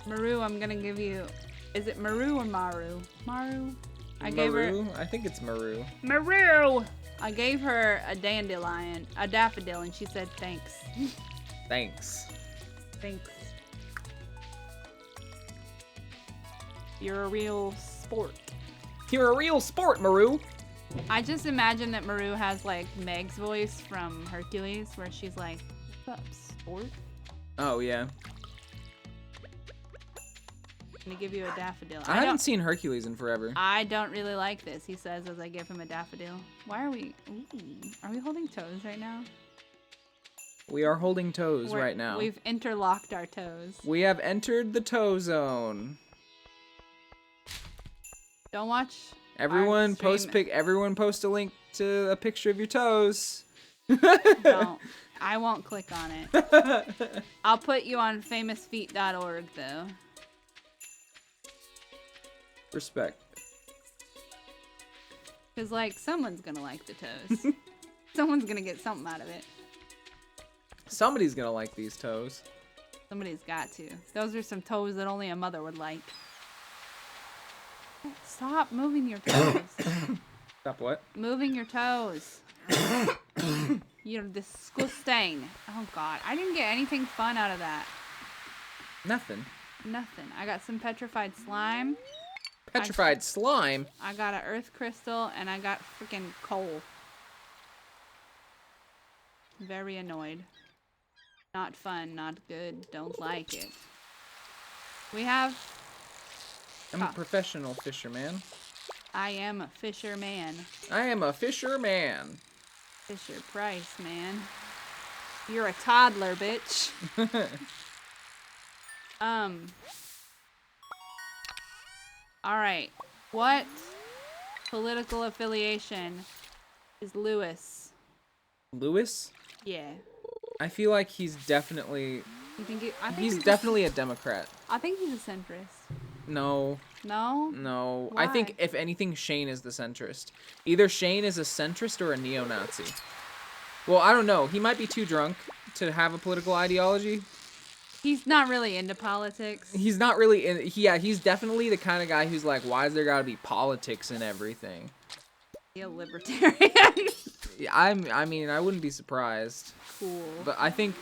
Maru, I'm gonna give you, is it Maru or Maru? Maru? I think it's Maru. Maru! I gave her a dandelion, a daffodil, and she said thanks. Thanks. Thanks. You're a real sport. You're a real sport, Maru. I just imagine that Maru has like Meg's voice from Hercules, where she's like, "What's up, sport?" Oh yeah. I'm gonna give you a daffodil. I haven't seen Hercules in forever. I don't really like this, he says as I give him a daffodil. Why are we? Ooh, are we holding toes right now? We are holding toes right now. We've interlocked our toes. We have entered the toe zone. Don't watch. Everyone Everyone post a link to a picture of your toes. Don't. I won't click on it. I'll put you on famousfeet.org though. Respect. Cause like someone's gonna like the toes. Someone's gonna get something out of it. Somebody's gonna like these toes. Somebody's got to. Those are some toes that only a mother would like. Stop moving your toes. Stop what? Moving your toes. You're disgusting. Oh god, I didn't get anything fun out of that. Nothing. Nothing. I got some petrified slime. Petrified slime? I got an earth crystal and I got freaking coal. Very annoyed. Not fun, not good, don't like it. We have... I'm a professional fisherman. I am a fisherman. I am a fisherman. Fisher Price, man. You're a toddler, bitch. Alright. What political affiliation is Lewis? Lewis? Yeah. I feel like he's definitely... You think I think he's definitely a Democrat. I think he's a centrist. No. No? No. Why? I think, if anything, Shane is the centrist. Either Shane is a centrist or a neo-Nazi. Well, I don't know. He might be too drunk to have a political ideology. He's not really into politics. He's not really in... Yeah, he's definitely the kind of guy who's like, why is there gotta be politics in everything? He's a libertarian. I mean, I wouldn't be surprised. Cool. But I think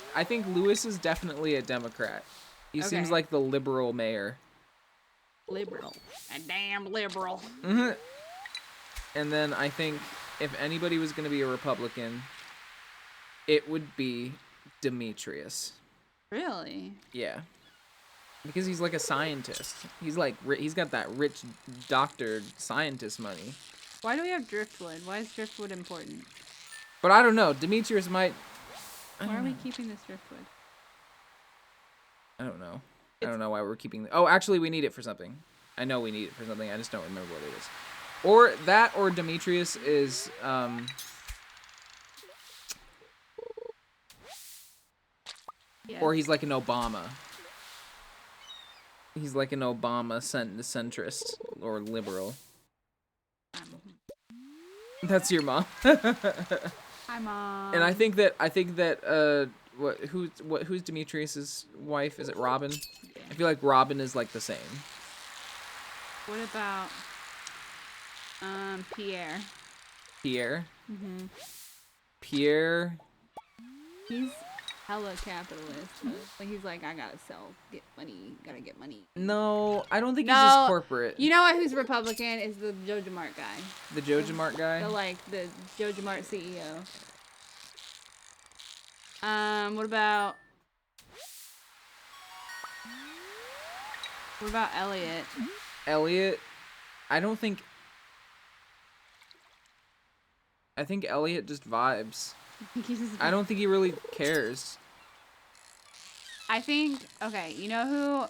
Lewis is definitely a Democrat. He seems like the liberal mayor. Liberal. A damn liberal. Mm-hmm. And then I think if anybody was going to be a Republican, it would be Demetrius. Really? Yeah. Because he's like a scientist. He's like, he's got that rich doctor scientist money. Why do we have driftwood? Why is driftwood important? But I don't know. Demetrius might... Why are we keeping this driftwood? I don't know. I don't know why we're keeping... Oh, actually, we need it for something. I know we need it for something. I just don't remember what it is. Or that, or Demetrius is... Yeah. Or he's like an Obama. He's like an Obama centrist or liberal. That's your mom. Hi, Mom. And I think that who's Demetrius's wife? Is it Robin? Yeah. I feel like Robin is like the same. What about Pierre? Pierre? Mm-hmm. Pierre? He's hella capitalist. Like he's like, I gotta get money, gotta get money. No, I don't think he's just corporate. You know what? Who's Republican is the Jojo Mart guy. The Jojo Mart guy? The Jojo Mart CEO. What about Elliot? Elliot? I think Elliot just vibes. I don't think he really cares. I think, okay, you know who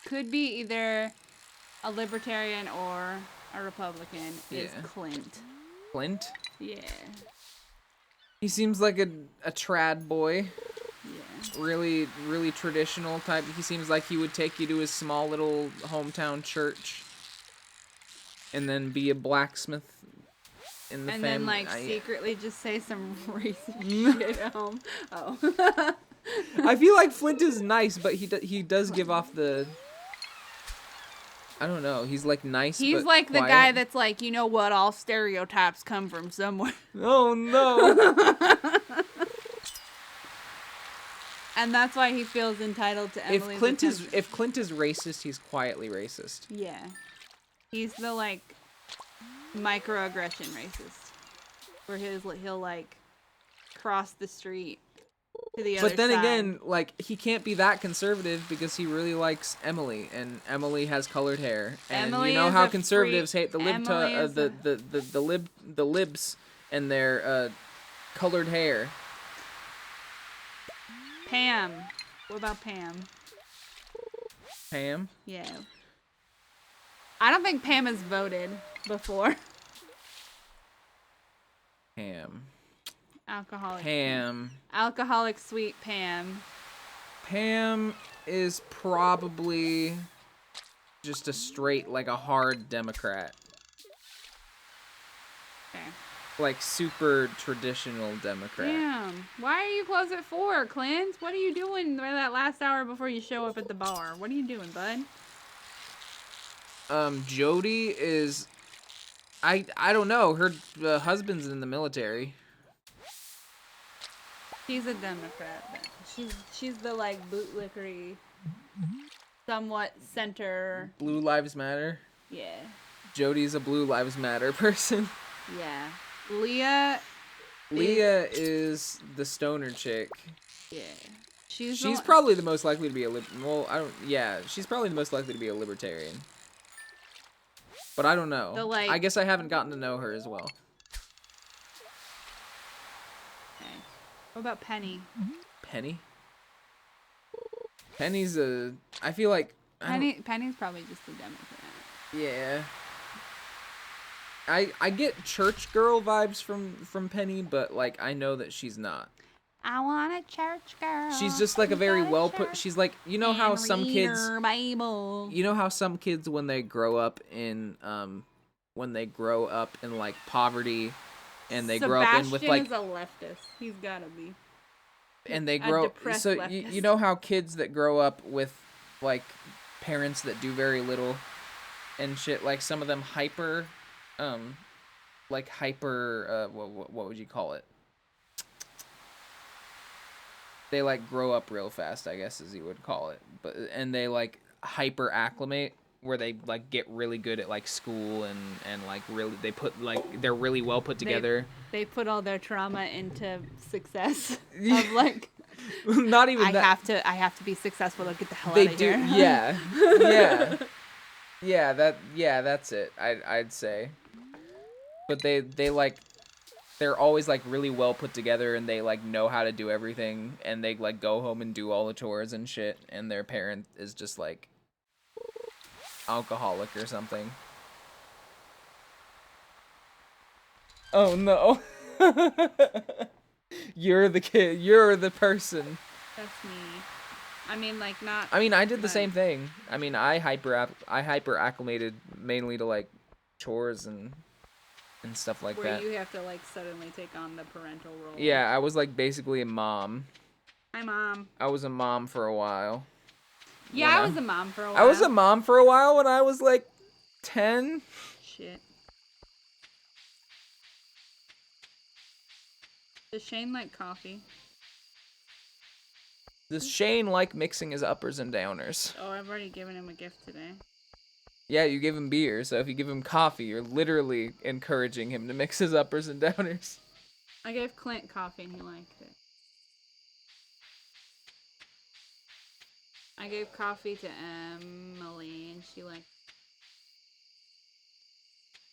could be either a libertarian or a Republican is Clint. Clint? Yeah. He seems like a trad boy. Yeah. Really, really traditional type. He seems like he would take you to his small little hometown church and then be a blacksmith in the family. And then, like, secretly just say some racist shit at home. Oh. I feel like Flint is nice, but he does give off the... I don't know. He's, like, nice, He's but like quiet. the guy that's like, you know what? All stereotypes come from somewhere. Oh, no. And that's why he feels entitled to Emily's attention. If Clint is racist, he's quietly racist. Yeah. He's the, like, microaggression racist. Where he'll like, cross the street to the other side. But then again, like, he can't be that conservative because he really likes Emily, and Emily has colored hair. And Emily you know is how a conservatives freak. hate the the libs and their colored hair. Pam. What about Pam? Pam? Yeah. I don't think Pam has voted before. Pam. Alcoholic. Pam. Alcoholic sweet Pam. Pam is probably just a straight, like a hard Democrat. Okay. Like super traditional Democrat. Damn. Why are you closed at 4, Clint? What are you doing for that last hour before you show up at the bar? What are you doing, bud? Jody is... I don't know. Her husband's in the military. She's a Democrat. Then. She's the like bootlickery, somewhat center. Blue Lives Matter. Yeah. Jody's a Blue Lives Matter person. Yeah. Leah is the stoner chick. Yeah. She's probably the most likely to be a she's probably the most likely to be a libertarian. But I don't know. I guess I haven't gotten to know her as well. Okay. What about Penny? Penny? Penny's a... I feel like... Penny's probably just a Democrat. Yeah. I get church girl vibes from Penny, but like I know that she's not. I want a church girl. She's just like a very well put. She's like, you know how some kids, Bible. you know how some kids when they grow up in like poverty, and they grow up in with like. Sebastian is a leftist. He's gotta be. And they grow so you know how kids that grow up with like parents that do very little, and shit, like some of them what would you call it? They like grow up real fast, I guess as you would call it. And they like hyper acclimate where they like get really good at like school and like really they're really well put together. They put all their trauma into success. Of like not even I have to be successful to get the hell out of here. Yeah. Yeah, that's it. I'd say. But they're always like really well put together, and they like know how to do everything, and they like go home and do all the chores and shit, and their parent is just like alcoholic or something. Oh no. You're the kid. You're the person. That's me. I mean, like not. I mean, I did the same thing. I mean, I hyper acclimated mainly to like chores and stuff like that. Where you have to like suddenly take on the parental role. Yeah, I was like basically a mom. Hi, Mom. I was a mom for a while. Yeah, I was a mom for a while. I was a mom for a while when I was like 10. Shit. Does Shane like coffee? Does Shane like mixing his uppers and downers? Oh, I've already given him a gift today. Yeah, you give him beer, so if you give him coffee, you're literally encouraging him to mix his uppers and downers. I gave Clint coffee and he liked it. I gave coffee to Emily and she liked it.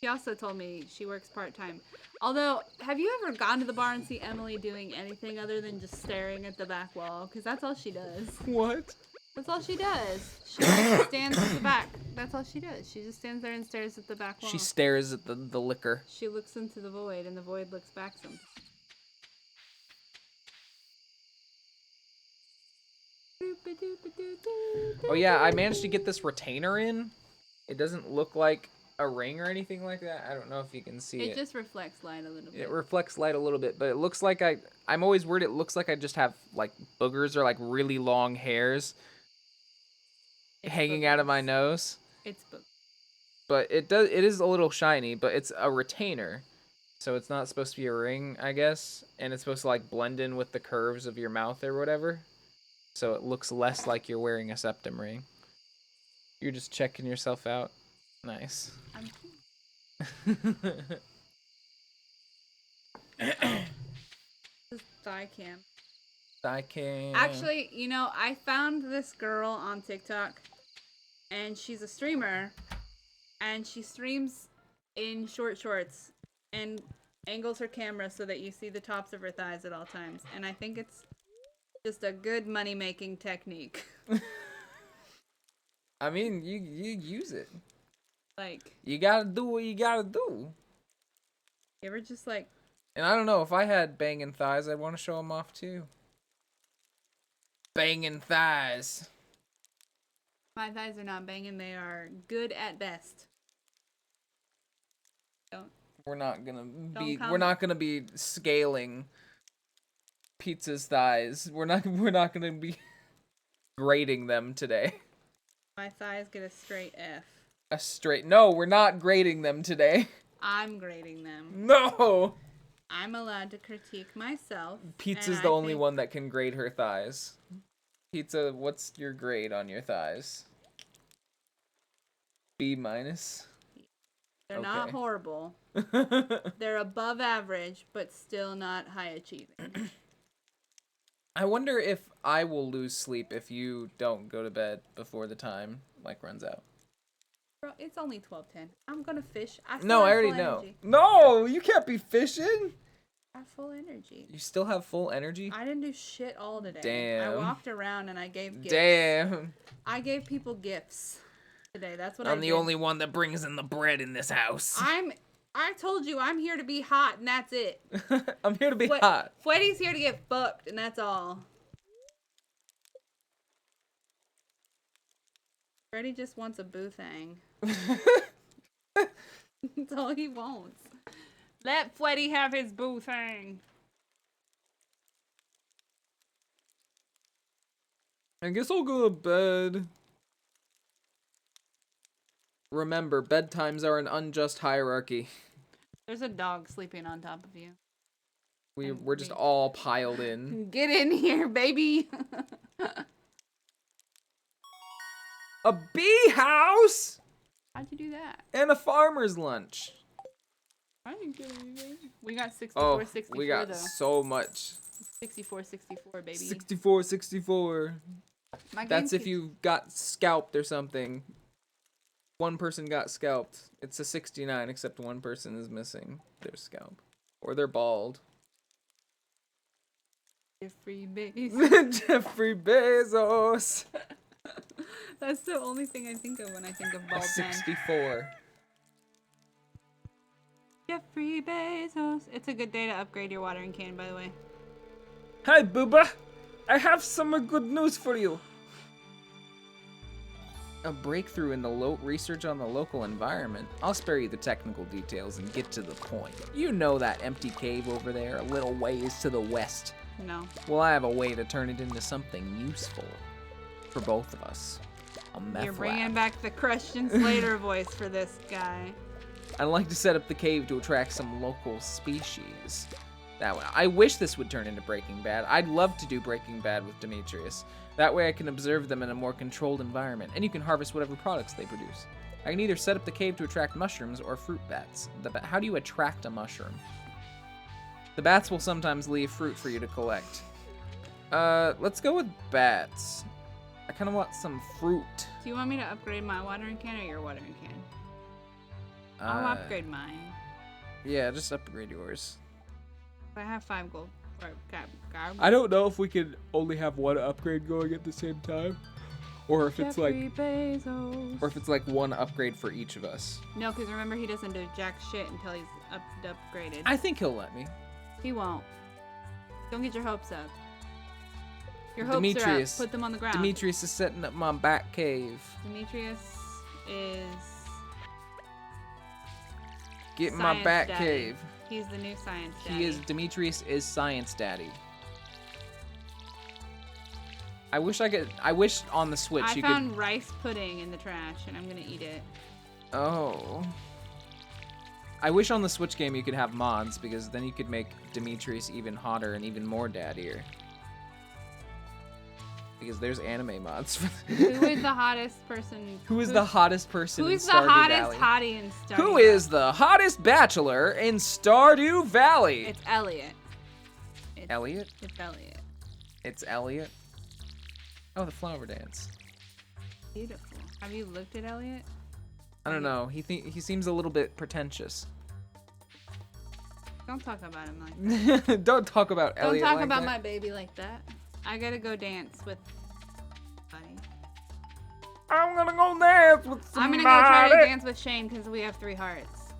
She also told me she works part-time. Although, have you ever gone to the bar and see Emily doing anything other than just staring at the back wall? Because that's all she does. What? That's all she does. She just stands at the back. That's all she does. She just stands there and stares at the back wall. She stares at the liquor. She looks into the void, and the void looks back sometimes. Oh yeah, I managed to get this retainer in. It doesn't look like a ring or anything like that. I don't know if you can see it. It just reflects light a little bit. It reflects light a little bit, but it looks like I'm always worried it looks like I just have like boogers or like really long hairs hanging out of my nose. It's boogers. But it is a little shiny, but it's a retainer. So it's not supposed to be a ring, I guess, and it's supposed to like blend in with the curves of your mouth or whatever. So it looks less like you're wearing a septum ring. You're just checking yourself out. Nice. This is thigh cam. Thigh cam. Actually, you know, I found this girl on TikTok, and she's a streamer, and she streams in short shorts and angles her camera so that you see the tops of her thighs at all times. And I think it's just a good money-making technique. I mean, you use it. Like, you gotta do what you gotta do. you ever just like? And I don't know, if I had banging thighs, I'd want to show them off too. Banging thighs. My thighs are not banging. They are good at best. Don't. We're not gonna Don't we're not gonna be scaling Pizza's thighs. We're not gonna be grading them today. My thighs get a straight F. A straight no, we're not grading them today. I'm grading them. No. I'm allowed to critique myself. Pizza's the only one that can grade her thighs. Pizza, what's your grade on your thighs? B-. They're not horrible. They're above average, but still not high achieving. I wonder if I will lose sleep if you don't go to bed before the time runs out. Bro, it's only 12:10. I'm gonna fish. I already know. Energy. No, you can't be fishing. I have full energy. You still have full energy? I didn't do shit all today. Damn. I walked around and I gave gifts. Damn. I gave people gifts today. That's what I'm the only one that brings in the bread in this house. I told you I'm here to be hot and that's it. I'm here to be hot. Freddy's here to get fucked and that's all. Freddy just wants a boo thing. That's all he wants. Let Freddy have his boo thing. I guess I'll go to bed. Remember, bedtimes are an unjust hierarchy. There's a dog sleeping on top of you. We're just all piled in. Get in here, baby. A bee house? How'd you do that? And a farmer's lunch. I didn't get anything. We got 64, we got though. so much. 64, baby. 64. That's if you got scalped or something. One person got scalped. It's a 69, except one person is missing their scalp. Or they're bald. Jeffrey Bezos. Jeffrey Bezos. That's the only thing I think of when I think of bald men. 64. Jeffrey Bezos. It's a good day to upgrade your watering can, by the way. Hi, Booba. I have some good news for you. A breakthrough in the research on the local environment. I'll spare you the technical details and get to the point. You know that empty cave over there, a little ways to the west? No. Well, I have a way to turn it into something useful for both of us. A meth You're bringing lab. back the Christian Slater voice for this guy. I'd like to set up the cave to attract some local species. That way, I wish this would turn into Breaking Bad. I'd love to do Breaking Bad with Demetrius. That way I can observe them in a more controlled environment, and you can harvest whatever products they produce. I can either set up the cave to attract mushrooms or fruit bats. How do you attract a mushroom? The bats will sometimes leave fruit for you to collect. Let's go with bats. I kind of want some fruit. Do you want me to upgrade my watering can or your watering can? I'll upgrade mine. Yeah, just upgrade yours. I have 5 gold. I don't know if we could only have one upgrade going at the same time, or if it's Bezos. or if it's like one upgrade for each of us. No, because remember he doesn't do jack shit until he's upgraded. I think he'll let me. He won't. Don't get your hopes up. Your hopes Demetrius, are up. Put them on the ground. Demetrius is setting up my back cave. Demetrius is Get in my back Daddy. cave. He's the new science daddy. Demetrius is science daddy. I wish on the Switch I you found rice pudding in the trash and I'm gonna eat it. Oh. I wish on the Switch game you could have mods, because then you could make Demetrius even hotter and even more daddier. Because there's anime mods. Who is the hottest person? Who is the hottest person in Stardew Who's the hottest Valley? hottie in Stardew Who Valley? is the hottest bachelor in Stardew Valley? It's Elliot. Elliot? It's Elliot. It's Elliot? Oh, the flower dance. Beautiful. Have you looked at Elliot? I don't know. He seems a little bit pretentious. Don't talk about him like that. Don't talk about Elliot Don't talk like about that. my baby like that. I gotta go dance with buddy. I'm gonna go dance with somebody. I'm gonna go try to dance with Shane because we have 3 hearts.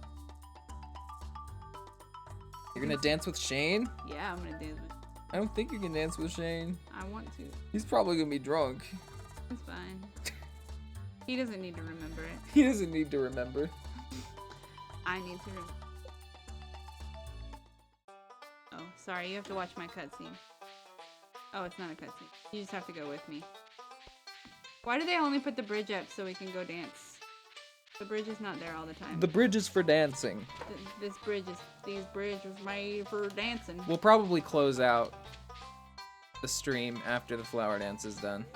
You're gonna dance with Shane? Yeah, I'm gonna dance with. I don't think you can dance with Shane. I want to. He's probably gonna be drunk. It's fine. He doesn't need to remember it. He doesn't need to remember. I need to remember. Oh, sorry, you have to watch my cutscene. Oh, it's not a cutscene. You just have to go with me. Why do they only put the bridge up so we can go dance? The bridge is not there all the time. The bridge is for dancing. These bridges made for dancing. We'll probably close out the stream after the flower dance is done.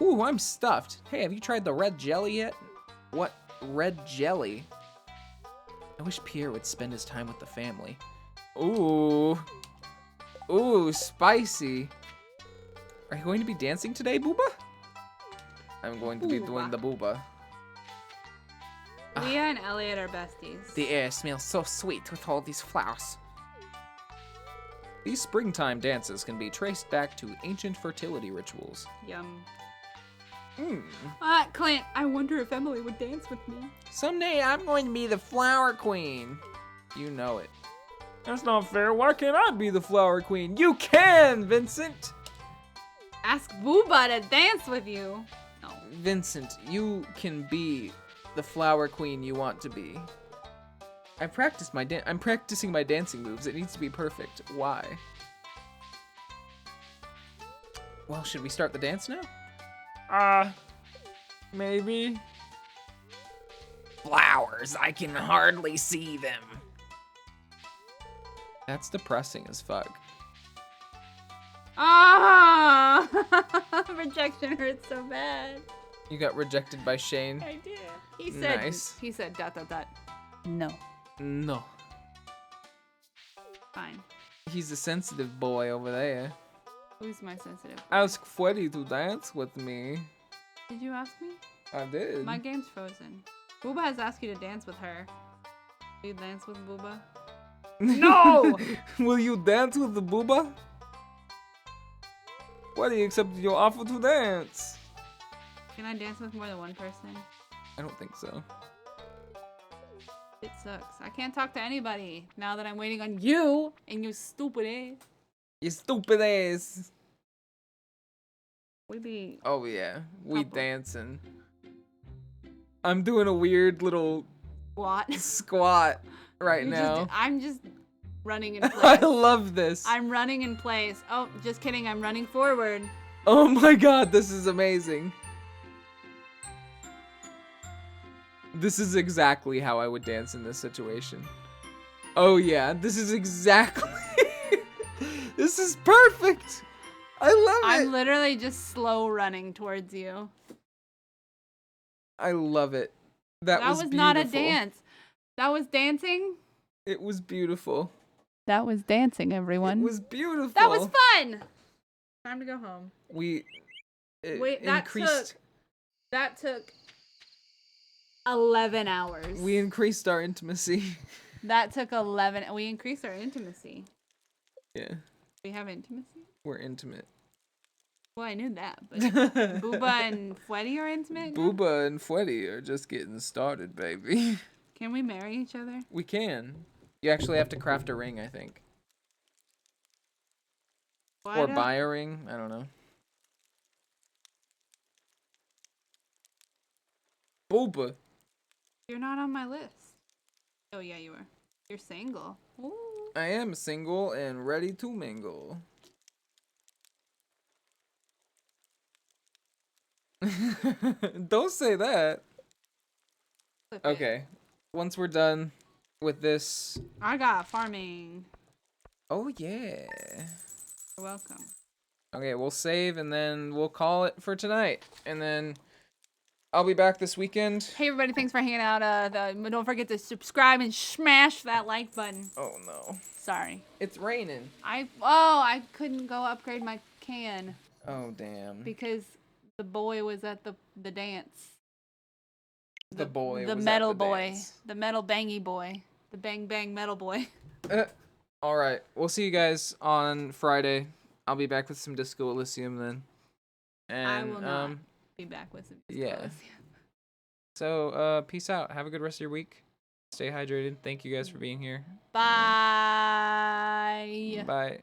Ooh, I'm stuffed. Hey, have you tried the red jelly yet? What? Red jelly? I wish Pierre would spend his time with the family. Ooh. Ooh, spicy. Are you going to be dancing today, Booba? I'm going to be doing the Booba. Leah and Elliot are besties. The air smells so sweet with all these flowers. These springtime dances can be traced back to ancient fertility rituals. Yum. Mm. Clint, I wonder if Emily would dance with me. Someday I'm going to be the flower queen. You know it. That's not fair. Why can't I be Be the flower queen. You can, Vincent! Ask Booba to dance with you. No. Vincent, you can be the flower queen you want to be. I'm practicing my dancing moves. It needs to be perfect. Why? Well, should we start the dance now? Maybe. Flowers, I can hardly see them. That's depressing as fuck. Ah! Rejection hurts so bad. You got rejected by Shane? I did. He said. Nice. He said. ... No. No. Fine. He's a sensitive boy over there. Who's my sensitive? Ask Freddy to dance with me. Did you ask me? I did. My game's frozen. Booba has asked you to dance with her. Will you dance with Booba? No! Will you dance with the Booba? Freddy accepted your offer to dance. Can I dance with more than one person? I don't think so. It sucks. I can't talk to anybody now that I'm waiting on you and you stupid ass. You stupid ass. We be. Oh yeah, we Couple. dancing. I'm doing a weird little What? squat right now. I'm just running in I place. love this. I'm running in place. Oh, just kidding. I'm running forward. Oh my god, this is amazing. This is exactly how I would dance in this situation. Oh yeah, this is exactly... This is perfect! I love it! I'm literally just slow running towards you. I love it. That was beautiful. Not a dance. That was dancing? It was beautiful. That was dancing, everyone. It was beautiful. That was fun! Time to go home. Wait, that took 11 hours. We increased our intimacy. That took 11. We increased our intimacy. Yeah. We have intimacy? We're intimate. Well, I knew that, but Booba and Freddy are intimate? Booba and Freddy are just getting started, baby. Can we marry each other? We can. You actually have to craft a ring, I think. Or buy a ring. I don't know. Booba. You're not on my list. Oh, yeah, you are. You're single. Ooh. I am single and ready to mingle. Don't say that. Okay. Once we're done with this. I got farming. Oh, yeah. You're welcome. Okay, we'll save and then we'll call it for tonight. And then I'll be back this weekend. Hey, everybody. Thanks for hanging out. Don't forget to subscribe and smash that like button. Oh, no. Sorry. It's raining. I couldn't go upgrade my can. Oh, damn. Because the boy was at the dance. The boy the was metal at the boy. dance. The metal bangy boy. The bang bang metal boy. All right. We'll see you guys on Friday. I'll be back with some Disco Elysium then. And, I will not. be back with some. Yeah. So, peace out. Have a good rest of your week. Stay hydrated. Thank you guys for being here. Bye. Bye.